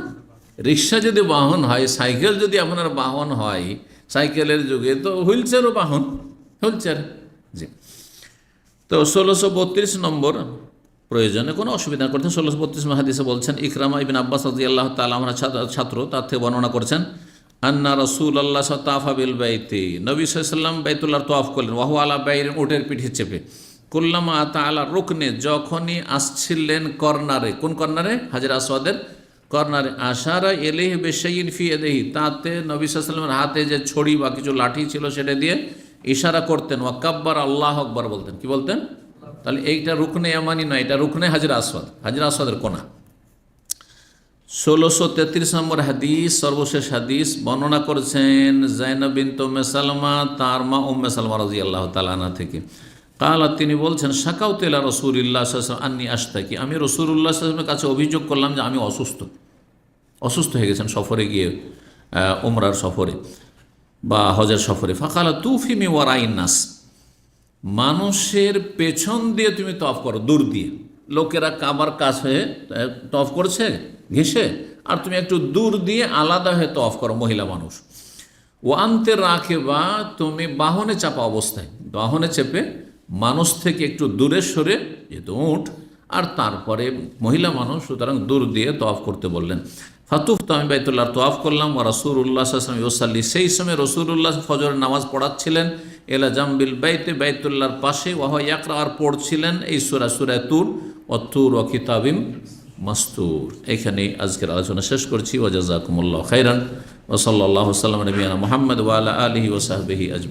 রিক্সা যদি বাহন হয়, সাইকেল যদি আপনার বাহন হয়, সাইকেলের যুগে তো হুইল চেয়ারও বাহন, হুইল চেয়ার। জি, তো 1632 নম্বর প্রয়োজনে কোনো অসুবিধা করতেন। 1632 হাদিসে বলছেন, ইকরামা ইবনে আব্বাস রাদিয়াল্লাহু তাআলা আনহু ছাত্র, তার থেকে বর্ণনা করেছেন, আন্না রাসূলুল্লাহ তাওয়াফা বিল বাইতি, নবী সাল্লাল্লাহু আলাইহি ওয়াসাল্লাম বাইতুল্লাহর তাওয়াফ করলেন, ওয়া হুয়া আলা বাইরিন, উটের পিঠে চেপে। কুল্লামা আতা আলা রুকনে, যখনই আসছিলেন কর্নারে, কোন কর্নারে? হাজর আসওয়াদের কর্নারে। আশারা ইলাইহি বিশাইইন ফি ইয়াদিহি, তাতে নবী সাল্লাল্লাহু আলাইহি ওয়াসাল্লামের হাতে যে ছড়ি বা কিছু লাঠি ছিল সেটা দিয়ে ইশারা করতেন। ওয়া কাব্বার, আল্লাহু আকবার বলতেন। কি বলতেন? তাহলে এইটা রুকনে ইয়ামানি নয়, এটা রুকনে হাজর আসওয়াদ, হাজর আসওয়াদের কোনা। 1633 নম্বর হাদিস, সর্বশেষ হাদিস, বর্ণনা করেছেন যায়েনব বিনত উম্মে সালমা, তার মা উম্মে সালমা রাদিয়াল্লাহু তাআলা আনহা থেকে। কালা, তিনি বলছেন, শাকাউতু ইলা রাসূলিল্লাহ সাল্লাল্লাহু আলাইহি ওয়াসাল্লাম আন্নী আশতাকি, আমি রাসূলুল্লাহ সাল্লাল্লাহু আলাইহি ওয়াসাল্লামের কাছে অভিযোগ করলাম যে আমি অসুস্থ হয়ে গেছেন সফরে গিয়ে, উমরার সফরে বা হজের সফরে। ফাকালা তুফি মি ওয়ারাইন নাস, মানুষের পেছন দিয়ে তুমি তওয়াফ করো, দূর দিয়ে। লোকেরা কাবার কাছে তওয়াফ করছে ঘেঁষে, আর তুমি একটু দূর দিয়ে আলাদা হয়ে তওয়াফ করো, মহিলা মানুষ। ও আনতে রাখে, বা তুমি বাহনে চাপা অবস্থায়, বাহনে চেপে মানুষ থেকে একটু দূরে সরে, যেহেতু উঠ, আর তারপরে মহিলা মানুষ, সুতরাং দূর দিয়ে তওয়াফ করতে বললেন। ফাতুফ, তো আমি বাইতুল্লাহর তওয়াফ করলাম। ও রাসূলুল্লাহ সাল্লাল্লাহু আলাইহি ওয়াসাল্লাম ইউসাল্লি, সেই সময় রাসূলুল্লাহ ফজরের নামাজ পড়াচ্ছিলেন। এলা জামবিল বাইতে, বাইতুল্লাহর পাশে। ওয়া হুয়া ইয়াকরা, আর পড়ছিলেন এই সূরা তুর, ওয়া তুর ওয়া কিতাবিম মাসতুর। এখানে আজকের আলোচনা শেষ করছি। ওয়া জাযাকুমুল্লাহু খাইরান, ওয়া সাল্লাল্লাহু সাল্লাম নবিয়ানা মুহাম্মদ ওয়া আলা আলিহি ওয়া সাহবিহি আজমাইন।